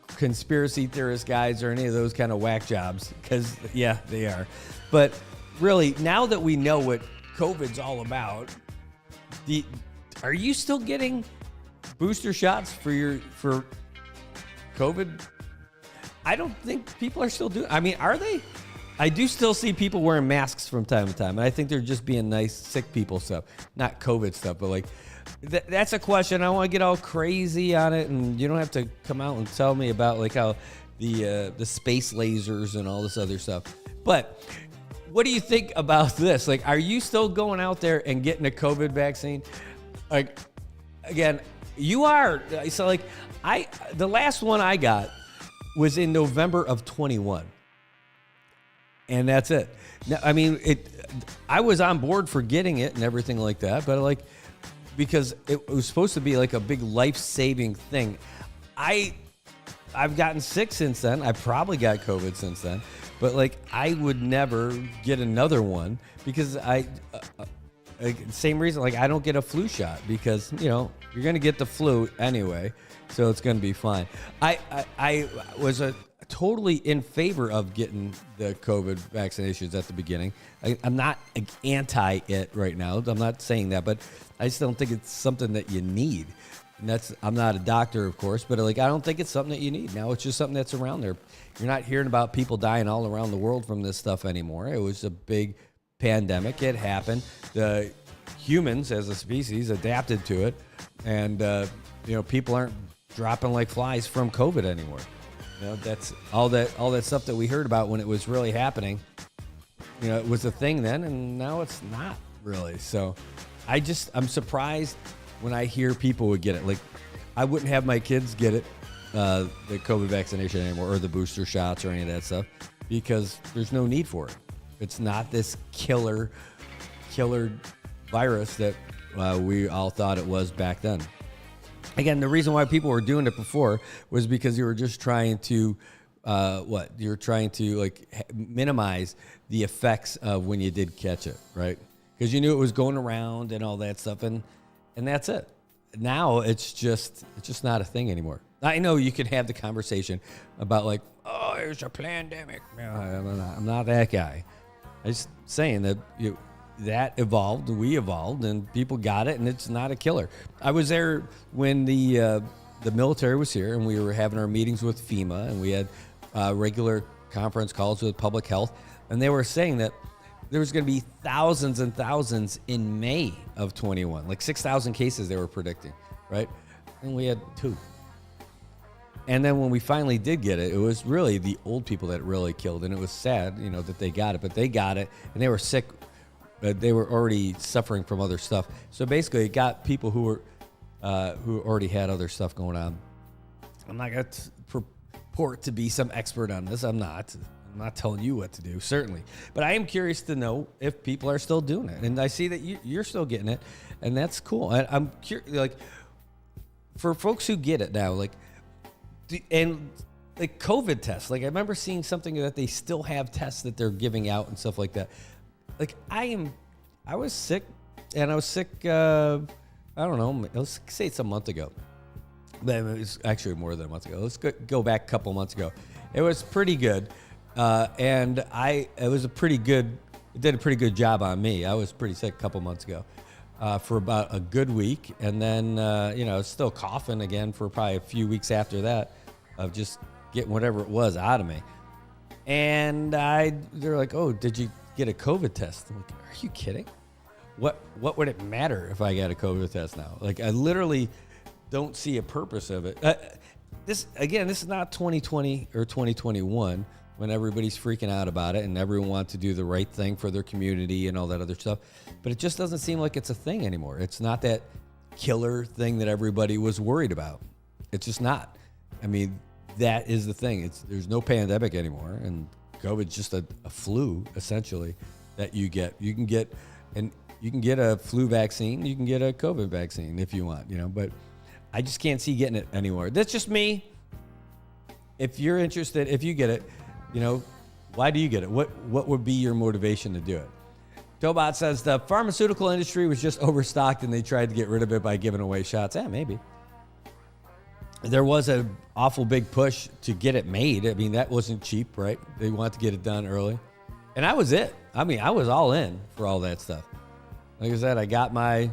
conspiracy theorist guys or any of those kind of whack jobs because, yeah, they are. But really, now that we know what COVID's all about, are you still getting booster shots for COVID? I don't think people are still doing. I mean, are they? I do still see people wearing masks from time to time, and I think they're just being nice, sick people stuff, not COVID stuff. But like, that's a question. I want to get all crazy on it, and you don't have to come out and tell me about like how the space lasers and all this other stuff. But what do you think about this? Like, are you still going out there and getting a COVID vaccine? Like, again, you are. So like, the last one I got was in November of 21. And that's it. Now, I mean, I was on board for getting it and everything like that, but like, because it was supposed to be like a big life-saving thing. I've gotten sick since then. I probably got COVID since then, but like, I would never get another one because same reason, like I don't get a flu shot because, you're going to get the flu anyway, so it's going to be fine. I was totally in favor of getting the COVID vaccinations at the beginning. I'm not anti it right now. I'm not saying that, but I just don't think it's something that you need. And I'm not a doctor, of course, but I don't think it's something that you need. Now it's just something that's around there. You're not hearing about people dying all around the world from this stuff anymore. It was a big pandemic. It happened. The humans as a species adapted to it, and people aren't dropping like flies from COVID anymore. That's all that stuff that we heard about when it was really happening. It was a thing then, and now it's not really. So I'm surprised when I hear people would get it. Like, I wouldn't have my kids get it, the COVID vaccination anymore, or the booster shots or any of that stuff, because there's no need for it. It's not this killer virus that we all thought it was back then. Again, the reason why people were doing it before was because you were just trying to, you're trying to minimize the effects of when you did catch it, right? Because you knew it was going around and all that stuff, and that's it. Now it's just not a thing anymore. I know you can have the conversation about there's a pandemic. No, I'm not that guy. I'm just saying that that evolved, we evolved, and people got it, and it's not a killer. I was there when the military was here, and we were having our meetings with FEMA, and we had regular conference calls with public health, and they were saying that there was going to be thousands and thousands in May of 21, 6,000 cases they were predicting, right? And we had 2. And then when we finally did get it, it was really the old people that really killed, and it was sad, that they got it, but they got it, and they were sick. They were already suffering from other stuff. So basically, it got people who already had other stuff going on. I'm not going to purport to be some expert on this. I'm not telling you what to do, certainly. But I am curious to know if people are still doing it. And I see that you're still getting it, and that's cool. I'm curious, for folks who get it now, and COVID tests. I remember seeing something that they still have tests that they're giving out and stuff like that. I was sick, and I was sick, I don't know, let's say it's a month ago. But it was actually more than a month ago. Let's go back a couple months ago. It was pretty good, and it did a pretty good job on me. I was pretty sick a couple months ago for about a good week, and then, I was still coughing again for probably a few weeks after that of just getting whatever it was out of me. And they're like, oh, did you get a COVID test? I'm like, are you kidding? What would it matter if I got a COVID test now? I literally don't see a purpose of it. This is not 2020 or 2021 when everybody's freaking out about it and everyone wants to do the right thing for their community and all that other stuff. But it just doesn't seem like it's a thing anymore. It's not that killer thing that everybody was worried about. It's just not. I mean, that is the thing. There's no pandemic anymore, and COVID's just a flu essentially that you get. You can get a flu vaccine. You can get a COVID vaccine if you want, but I just can't see getting it anymore. That's just me. If you're interested, if you get it, why do you get it? What would be your motivation to do it? Tobot says the pharmaceutical industry was just overstocked and they tried to get rid of it by giving away shots. Yeah, maybe. There was an awful big push to get it made. I mean, that wasn't cheap, right? They wanted to get it done early. And I was it. I mean, I was all in for all that stuff. Like I said, I got my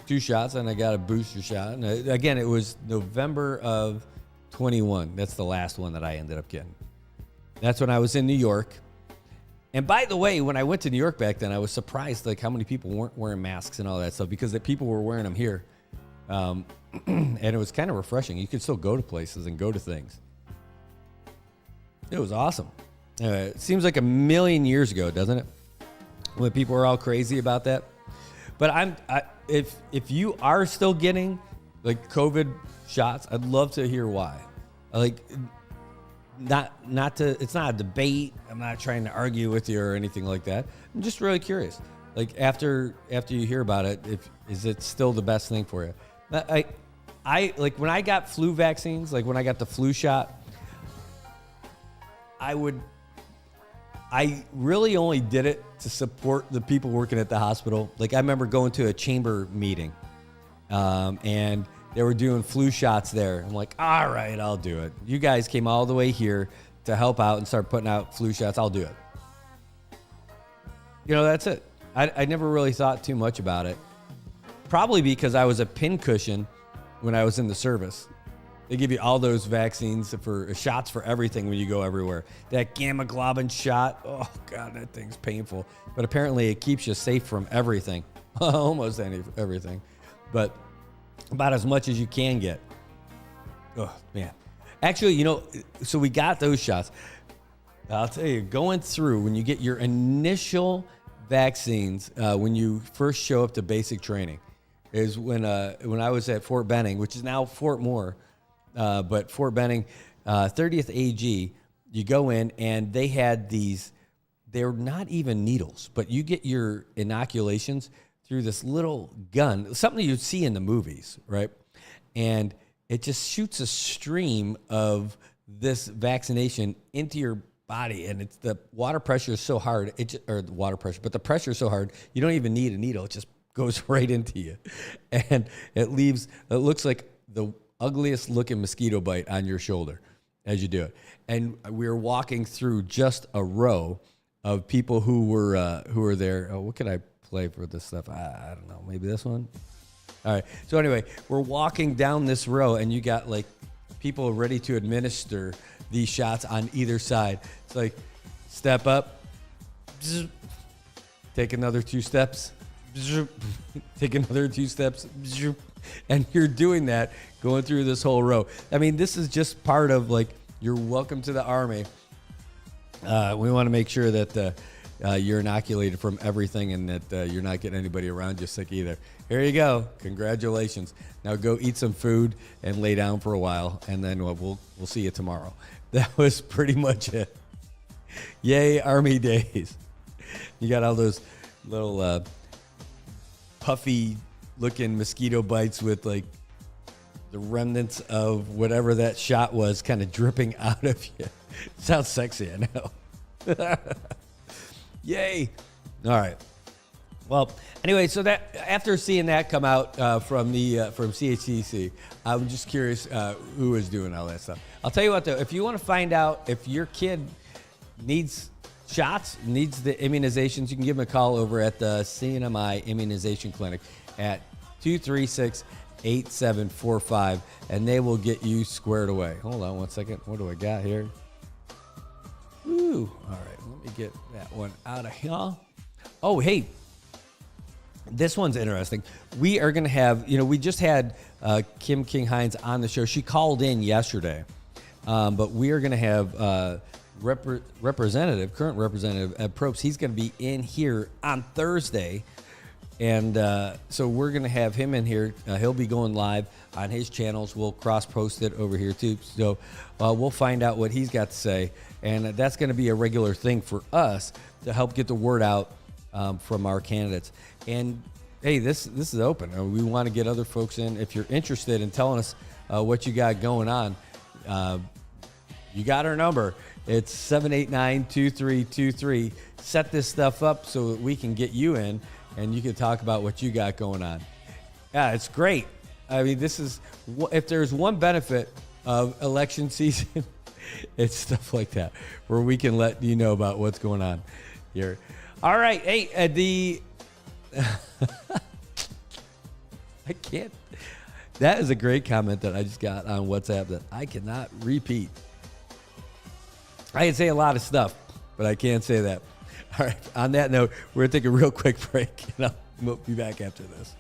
2 shots and I got a booster shot. And again, it was November of 21. That's the last one that I ended up getting. That's when I was in New York. And by the way, when I went to New York back then, I was surprised how many people weren't wearing masks and all that stuff because the people were wearing them here. And it was kind of refreshing. You could still go to places and go to things. It was awesome. It seems like a million years ago, doesn't it? When people were all crazy about that. But if you are still getting COVID shots, I'd love to hear why. It's not a debate. I'm not trying to argue with you or anything like that. I'm just really curious. After you hear about it, is it still the best thing for you? I when I got flu vaccines, when I got the flu shot, I really only did it to support the people working at the hospital. Like, I remember going to a chamber meeting, and they were doing flu shots there. I'm like, all right, I'll do it. You guys came all the way here to help out and start putting out flu shots. I'll do it. You know, that's it. I never really thought too much about it. Probably because I was a pincushion when I was in the service. They give you all those vaccines for shots for everything when you go everywhere. That gamma globin shot, oh God, that thing's painful. But apparently it keeps you safe from everything, almost everything. But about as much as you can get. Oh man, actually, you know, so we got those shots. I'll tell you, going through when you get your initial vaccines, when you first show up to basic training, is when I was at Fort Benning, which is now Fort Moore. But Fort Benning, 30th AG, you go in and they had these, they're not even needles, but you get your inoculations through this little gun, something you'd see in the movies, right? And it just shoots a stream of this vaccination into your body, and it's the water pressure is so hard, the pressure is so hard, you don't even need a needle. It just goes right into you. And it looks like the ugliest looking mosquito bite on your shoulder as you do it. And we were walking through just a row of people who were there. Oh, what could I play for this stuff? I don't know. Maybe this one? All right. So anyway, we're walking down this row and you got like people ready to administer these shots on either side. It's like, step up, take another 2 steps, take another 2 steps, and you're doing that going through this whole row. I mean, this is just part of like, you're welcome to the Army. We want to make sure that you're inoculated from everything and that you're not getting anybody around you sick either. Here you go. Congratulations. Now go eat some food and lay down for a while, and then we'll see you tomorrow. That was pretty much it. Yay, Army days. You got all those little puffy looking mosquito bites with like the remnants of whatever that shot was kind of dripping out of you. Sounds sexy, I know. Yay. All right. Well, anyway, so that after seeing that come out from CHCC, I'm just curious who is doing all that stuff. I'll tell you what, though, if you want to find out if your kid needs shots, needs the immunizations, you can give them a call over at the CNMI Immunization Clinic at 236-8745, and they will get you squared away. Hold on one second. What do I got here? Ooh, all right. Let me get that one out of here. Oh, hey. This one's interesting. We are going to have, we just had Kim King-Hines on the show. She called in yesterday, but we are going to have current representative Ed Probst. He's going to be in here on Thursday, and so we're going to have him in here. He'll be going live on his channels. We'll cross-post it over here, too. So we'll find out what he's got to say, and that's going to be a regular thing for us to help get the word out from our candidates. And hey, this is open. We want to get other folks in. If you're interested in telling us what you got going on, you got our number. It's 789-2323. Set this stuff up so that we can get you in and you can talk about what you got going on. Yeah, it's great. I mean, this is, if there's one benefit of election season, it's stuff like that where we can let you know about what's going on here. All right. Hey, I can't. That is a great comment that I just got on WhatsApp that I cannot repeat. I can say a lot of stuff, but I can't say that. All right. On that note, we're going to take a real quick break, and I'll be back after this.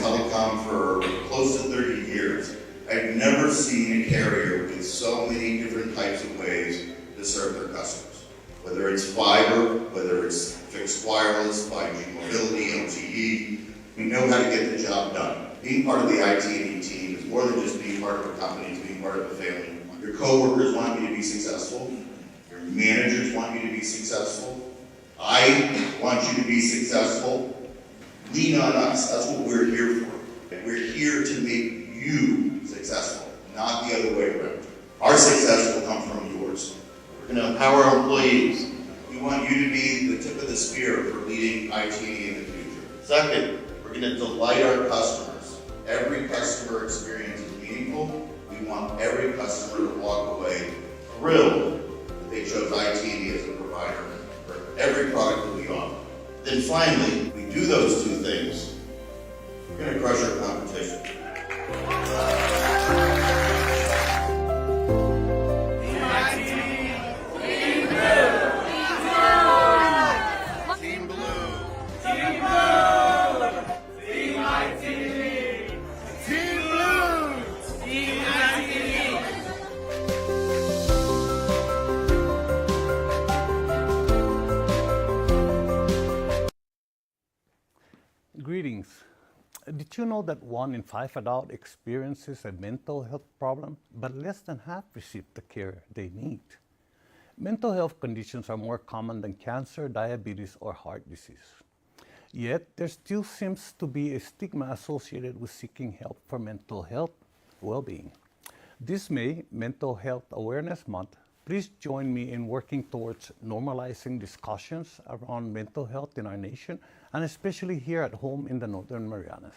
telecom for close to 30 years. I've never seen a carrier with so many different types of ways to serve their customers. Whether it's fiber, whether it's fixed wireless, 5G mobility, LTE, we know how to get the job done. Being part of the IT&E team is more than just being part of a company, it's being part of a family. Your coworkers want you to be successful. Your managers want you to be successful. I want you to be successful. Lean on us. That's what we're here for. We're here to make you successful, not the other way around. Our success will come from yours. We're going to empower our employees. We want you to be the tip of the spear for leading IT in the future. Second, we're going to delight our customers. Every customer experience is meaningful. We want every customer to walk away thrilled that they chose IT as a provider for every product that we offer. Then finally, we do those two things, we're going to crush our competition. Greetings. Did you know that 1 in 5 adults experiences a mental health problem, but less than half receive the care they need? Mental health conditions are more common than cancer, diabetes, or heart disease. Yet, there still seems to be a stigma associated with seeking help for mental health well-being. This May, Mental Health Awareness Month, please join me in working towards normalizing discussions around mental health in our nation, and especially here at home in the Northern Marianas.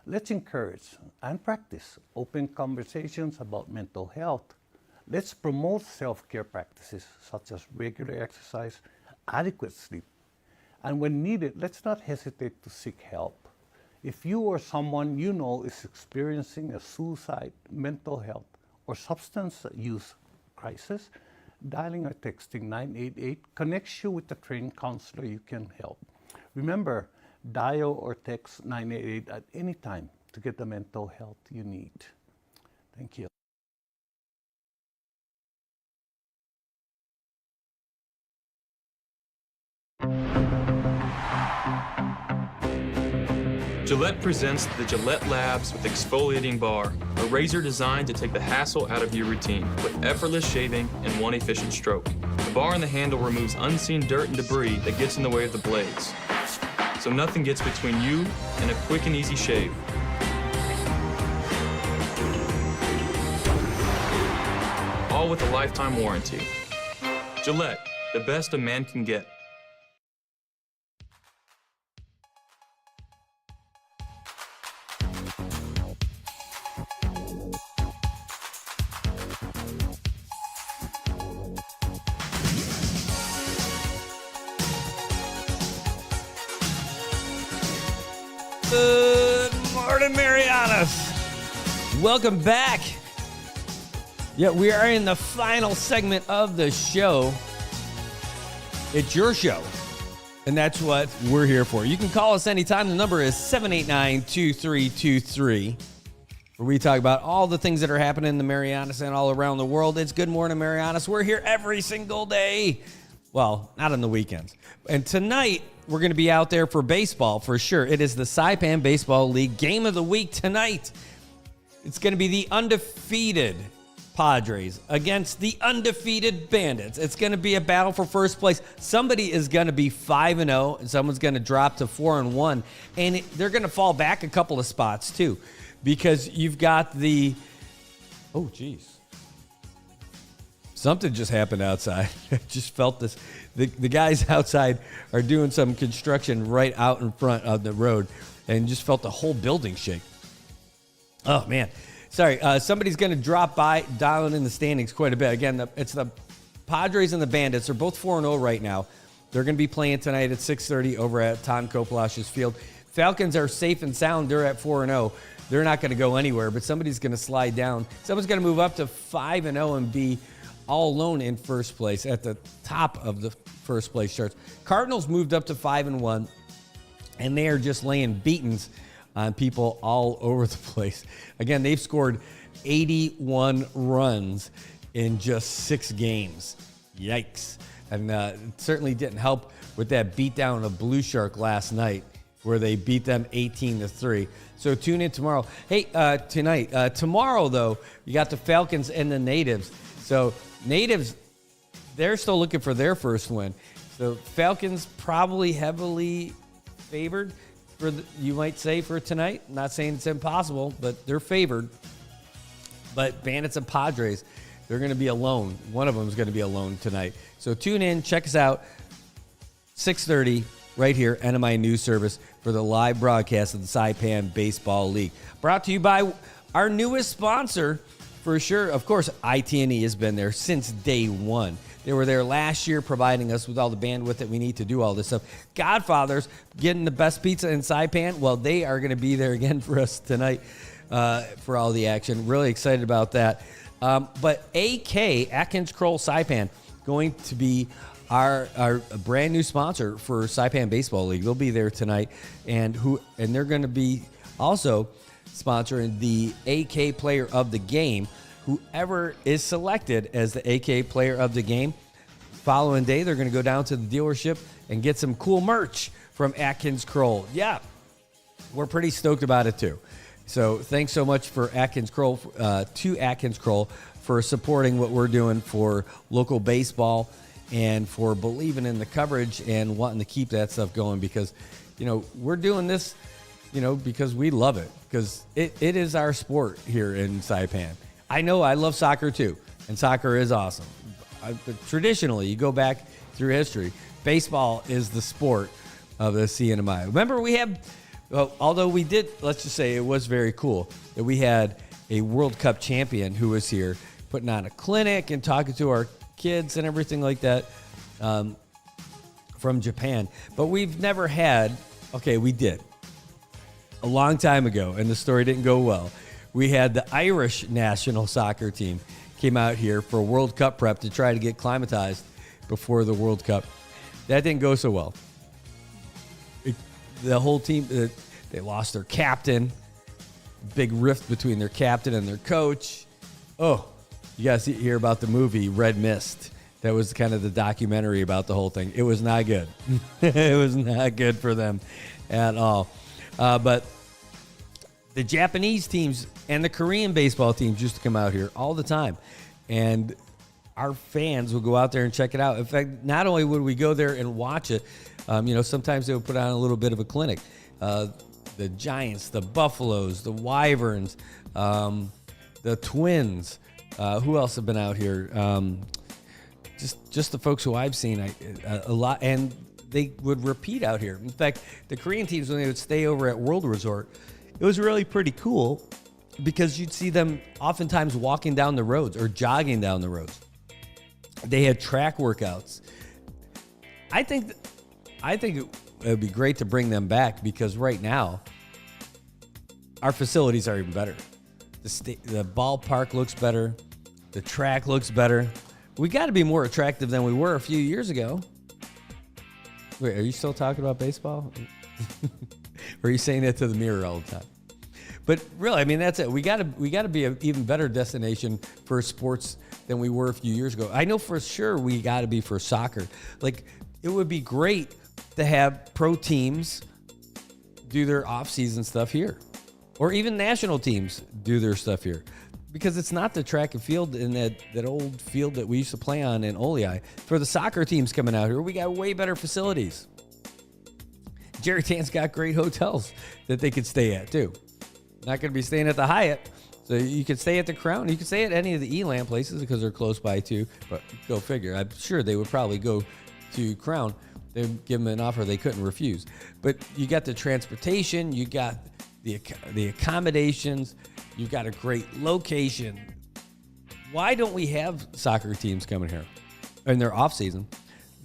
Let's encourage and practice open conversations about mental health. Let's promote self-care practices such as regular exercise, adequate sleep, and when needed, let's not hesitate to seek help. If you or someone you know is experiencing a suicide, mental health, or substance use crisis, dialing or texting 988 connects you with a trained counselor you can help. Remember, dial or text 988 at any time to get the mental health you need. Thank you. Gillette presents the Gillette Labs with Exfoliating Bar, a razor designed to take the hassle out of your routine with effortless shaving and one efficient stroke. The bar and the handle removes unseen dirt and debris that gets in the way of the blades, so nothing gets between you and a quick and easy shave. All with a lifetime warranty. Gillette, the best a man can get. Good morning, Marianas. Welcome back. Yeah, we are in the final segment of the show. It's your show, and that's what we're here for. You can call us anytime. The number is 789-2323, where we talk about all the things that are happening in the Marianas and all around the world. It's Good Morning Marianas. We're here every single day. Well, not on the weekends. And tonight, we're going to be out there for baseball for sure. It is the Saipan Baseball League Game of the Week tonight. It's going to be the undefeated Padres against the undefeated Bandits. It's going to be a battle for first place. Somebody is going to be 5-0, and someone's going to drop to 4-1. And they're going to fall back a couple of spots, too, because you've got the... Oh, geez. Something just happened outside. I just felt this. The guys outside are doing some construction right out in front of the road and just felt the whole building shake. Oh, man. Sorry. Somebody's going to drop by, dialing in the standings quite a bit. Again, it's the Padres and the Bandits. They're both 4-0 right now. They're going to be playing tonight at 6:30 over at Tom Kopolash's field. Falcons are safe and sound. They're at 4-0. They're not going to go anywhere, but somebody's going to slide down. Someone's going to move up to 5-0 and be all alone in first place at the top of the first place charts. Cardinals moved up to 5-1, and they are just laying beatings on people all over the place. Again, they've scored 81 runs in just 6 games. Yikes. And it certainly didn't help with that beatdown of Blue Shark last night, where they beat them 18-3. So tune in tomorrow. Hey, tonight. Tomorrow, though, you got the Falcons and the Natives. So Natives, they're still looking for their first win. So Falcons probably heavily favored, you might say, for tonight. I'm not saying it's impossible, but they're favored. But Bandits and Padres, they're going to be alone. One of them is going to be alone tonight. So tune in, check us out, 6:30 right here, NMI News Service, for the live broadcast of the Saipan Baseball League. Brought to you by our newest sponsor, for sure. Of course, IT&E has been there since day one. They were there last year providing us with all the bandwidth that we need to do all this stuff. Godfather's getting the best pizza in Saipan. Well, they are going to be there again for us tonight for all the action. Really excited about that. But AK, Atkins Kroll Saipan, going to be our brand new sponsor for Saipan Baseball League. They'll be there tonight, and they're going to be also sponsoring the AK Player of the Game. Whoever is selected as the AK Player of the Game, following day, they're going to go down to the dealership and get some cool merch from Atkins Kroll. Yeah, we're pretty stoked about it too. So thanks so much for Atkins Kroll, to Atkins Kroll, for supporting what we're doing for local baseball and for believing in the coverage and wanting to keep that stuff going, because, we're doing this, because we love it, because it is our sport here in Saipan. I know I love soccer too, and soccer is awesome. Traditionally, you go back through history, baseball is the sport of the CNMI. Remember, although we did, let's just say it was very cool that we had a World Cup champion who was here putting on a clinic and talking to our kids and everything like that from Japan. But we've never had, we did a long time ago, and the story didn't go well. We had the Irish national soccer team came out here for World Cup prep to try to get climatized before the World Cup. That didn't go so well. The whole team, they lost their captain. Big rift between their captain and their coach. Oh, you guys hear about the movie Red Mist. That was kind of the documentary about the whole thing. It was not good. It was not good for them at all. But the Japanese teams and the Korean baseball teams used to come out here all the time. And our fans would go out there and check it out. In fact, not only would we go there and watch it, sometimes they would put on a little bit of a clinic. The Giants, the Buffaloes, the Wyverns, the Twins. Who else have been out here? Just the folks who I've seen a lot. And they would repeat out here. In fact, the Korean teams, when they would stay over at World Resort, it was really pretty cool because you'd see them oftentimes walking down the roads or jogging down the roads. They had track workouts. I think it would be great to bring them back, because right now our facilities are even better. The ballpark looks better. The track looks better. We got to be more attractive than we were a few years ago. Wait, are you still talking about baseball? Or are you saying that to the mirror all the time? But really, that's it. We got to be an even better destination for sports than we were a few years ago. I know for sure we got to be for soccer. Like, it would be great to have pro teams do their off-season stuff here, or even national teams do their stuff here, because it's not the track and field in that old field that we used to play on in Olei. For the soccer teams coming out here, we got way better facilities. Jerry Tan's got great hotels that they could stay at too. Not going to be staying at the Hyatt, so you could stay at the Crown. You could stay at any of the Elan places because they're close by too. But go figure. I'm sure they would probably go to Crown. They'd give them an offer they couldn't refuse. But you got the transportation, you got the accommodations, you got a great location. Why don't we have soccer teams coming here in their off season?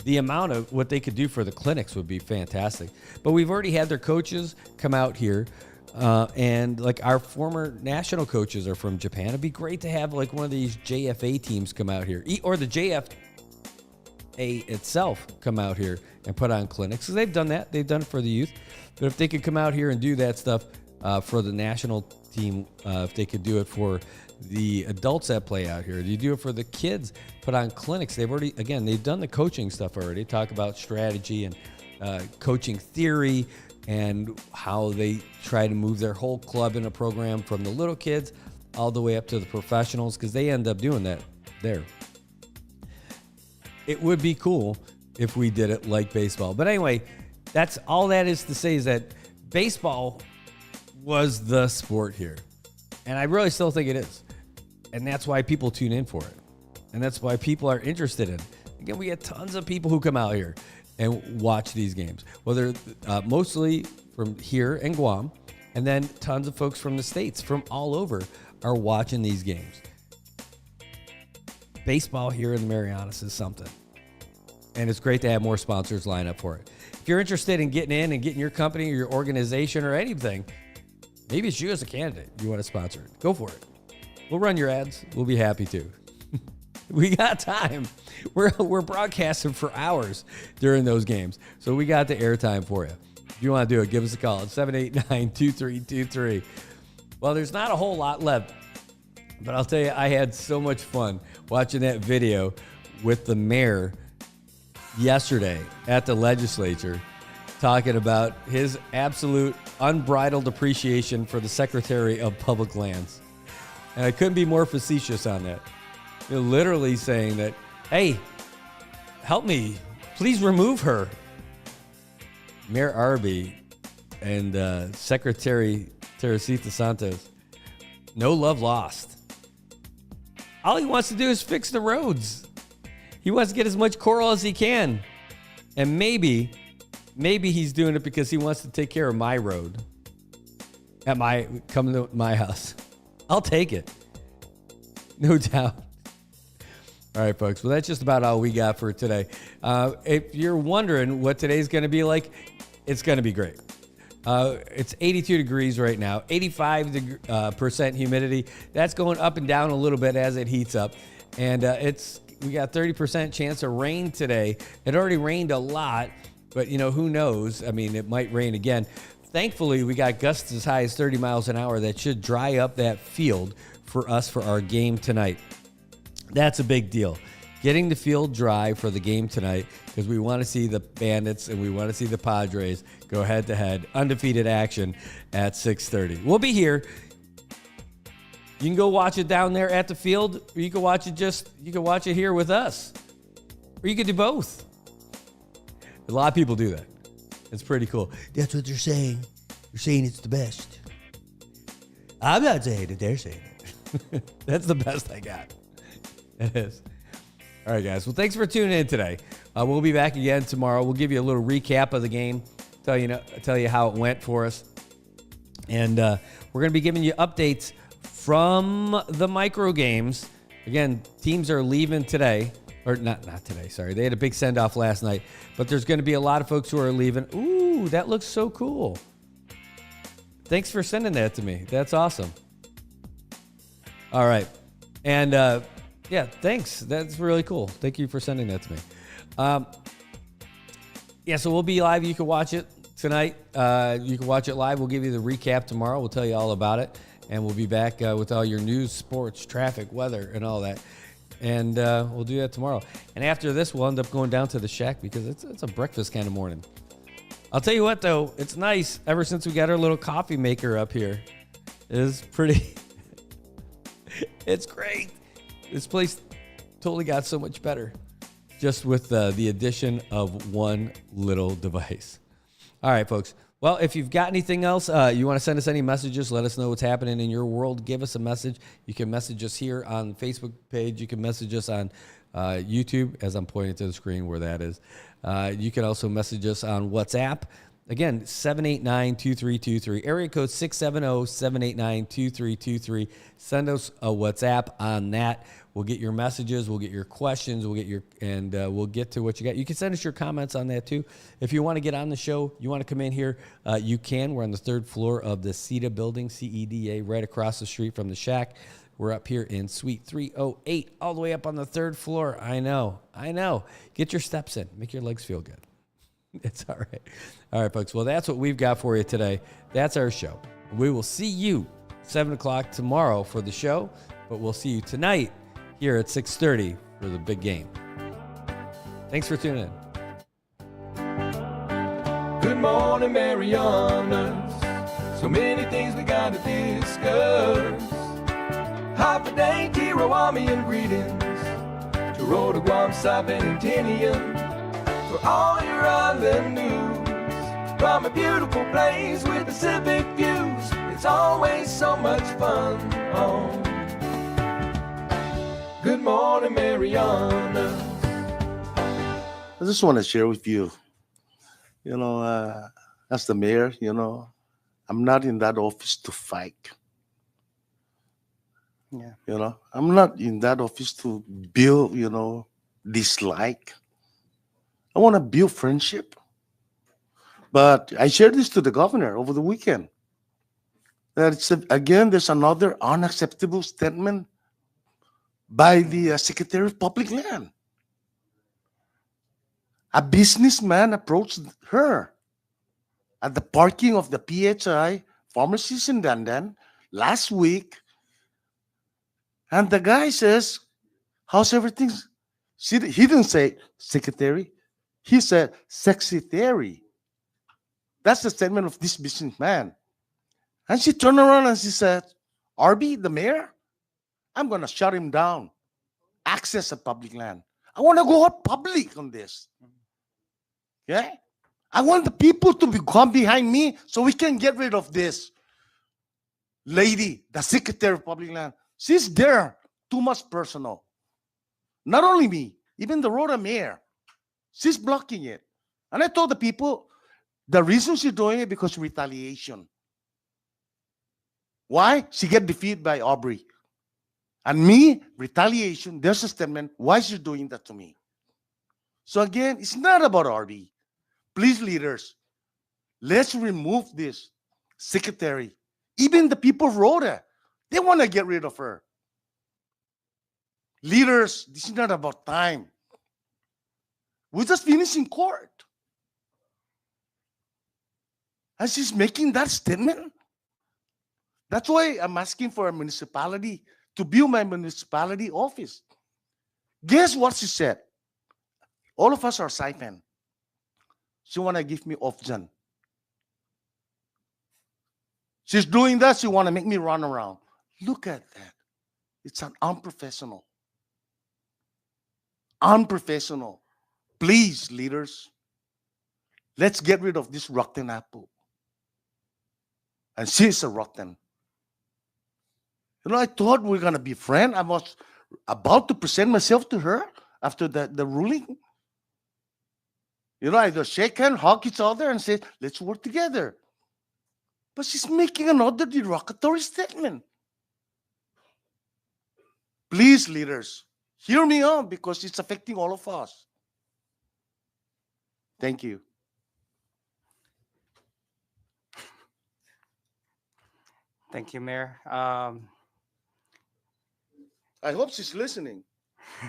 The amount of what they could do for the clinics would be fantastic. But we've already had their coaches come out here, and like our former national coaches are from Japan. It'd be great to have like one of these JFA teams come out here, or the JFA itself come out here and put on clinics. So they've done that. They've done it for the youth. But if they could come out here and do that stuff, for the national team, if they could do it for the adults that play out here. Do you do it for the kids? Put on clinics. They've done the coaching stuff already. Talk about strategy and coaching theory and how they try to move their whole club in a program from the little kids all the way up to the professionals, because they end up doing that there. It would be cool if we did it like baseball. But anyway, that's all that is to say, is that baseball was the sport here. And I really still think it is. And that's why people tune in for it. And that's why people are interested in it. Again, we get tons of people who come out here and watch these games, whether mostly from here in Guam, and then tons of folks from the States, from all over, are watching these games. Baseball here in the Marianas is something. And it's great to have more sponsors line up for it. If you're interested in getting in and getting your company or your organization or anything, maybe it's you as a candidate you want to sponsor it. Go for it. We'll run your ads. We'll be happy to. We got time. We're broadcasting for hours during those games. So we got the airtime for you. If you want to do it, give us a call at 789-2323. Well, there's not a whole lot left, but I'll tell you, I had so much fun watching that video with the mayor yesterday at the legislature, talking about his absolute unbridled appreciation for the Secretary of Public Lands. And I couldn't be more facetious on that. They're literally saying that, hey, help me, please remove her. Mayor Arby and Secretary Teresita Santos, no love lost. All he wants to do is fix the roads. He wants to get as much coral as he can. And maybe he's doing it because he wants to take care of my road coming to my house. I'll take it. No doubt. All right, folks. Well, that's just about all we got for today. If you're wondering what today's going to be like, it's going to be great. It's 82 degrees right now, 85% humidity. That's going up and down a little bit as it heats up. And we got 30% chance of rain today. It already rained a lot, but who knows? I mean, it might rain again. Thankfully, we got gusts as high as 30 miles an hour that should dry up that field for us for our game tonight. That's a big deal. Getting the field dry for the game tonight, because we want to see the Bandits and we want to see the Padres go head-to-head, undefeated action at 6:30. We'll be here. You can go watch it down there at the field, or you can watch it here with us, or you can do both. A lot of people do that. It's pretty cool. That's what they're saying. They're saying it's the best. I'm not saying it. They're saying it. That's the best I got. It is. All right, guys. Well, thanks for tuning in today. We'll be back again tomorrow. We'll give you a little recap of the game, tell you how it went for us. And we're going to be giving you updates from the micro games. Again, teams are leaving today. Or not today, sorry. They had a big send-off last night. But there's going to be a lot of folks who are leaving. Ooh, that looks so cool. Thanks for sending that to me. That's awesome. All right. And, yeah, thanks. That's really cool. Thank you for sending that to me. Yeah, so we'll be live. You can watch it tonight. You can watch it live. We'll give you the recap tomorrow. We'll tell you all about it. And we'll be back with all your news, sports, traffic, weather, and all that. And we'll do that tomorrow. And after this, we'll end up going down to the shack because it's a breakfast kind of morning. I'll tell you what, though. It's nice. Ever since we got our little coffee maker up here, it is pretty. It's great. This place totally got so much better just with the addition of one little device. All right, folks. Well, if you've got anything else, you want to send us any messages, let us know what's happening in your world. Give us a message. You can message us here on the Facebook page. You can message us on YouTube, as I'm pointing to the screen where that is. You can also message us on WhatsApp. Again, 789-2323. Area code 670-789-2323. Send us a WhatsApp on that. We'll get your messages. We'll get your questions. We'll get to what you got. You can send us your comments on that too. If you want to get on the show, you want to come in here, you can. We're on the third floor of the CEDA building, CEDA, right across the street from the shack. We're up here in Suite 308, all the way up on the third floor. I know. Get your steps in. Make your legs feel good. It's all right. All right, folks. Well, that's what we've got for you today. That's our show. We will see you 7 o'clock tomorrow for the show, but we'll see you tonight here at 6:30 for the big game. Thanks for tuning in. Good morning, Marianas. So many things we gotta discuss. Happy day, Tirawami greetings to Rhoda, Guam, Sabin, and Tinian. For all your island news from a beautiful place with Pacific views. It's always so much fun on Good Morning, Marianas. I just want to share with you, as the mayor, I'm not in that office to fight. Yeah. I'm not in that office to build, dislike. I want to build friendship. But I shared this to the governor over the weekend. That again, there's another unacceptable statement by the Secretary of Public Land. A businessman approached her at the parking of the PHI pharmacies in Dandan last week. And the guy says, how's everything? He didn't say secretary. He said secretary. That's the statement of this businessman. And she turned around and she said, RB, the mayor, I'm going to shut him down. Access of public land. I want to go out public on this. Okay? I want the people to come behind me so we can get rid of this lady, the Secretary of Public Land. She's there. Too much personal. Not only me, even the Rhoda mayor. She's blocking it. And I told the people, the reason she's doing it because of retaliation. Why? She get defeated by Aubrey. And me, retaliation, there's a statement, why she's doing that to me? So again, it's not about RB. Please, leaders, let's remove this secretary. Even the people of Rhoda, they want to get rid of her. Leaders, this is not about time. We just finished in court. And she's making that statement. That's why I'm asking for a municipality to build my municipality office. Guess what she said? All of us are Saipan. She want to give me off-gen. She's doing that. She want to make me run around. Look at that. It's an unprofessional. Unprofessional. Please, leaders, let's get rid of this rotten apple. And she's a rotten. I thought we were going to be friends. I was about to present myself to her after the ruling. I just shake hands, hug each other, and say, let's work together. But she's making another derogatory statement. Please, leaders, hear me out because it's affecting all of us. Thank you. Thank you, Mayor. I hope she's listening.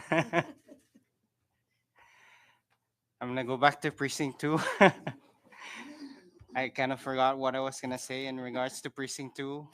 I'm going to go back to Precinct 2. I kind of forgot what I was going to say in regards to Precinct 2.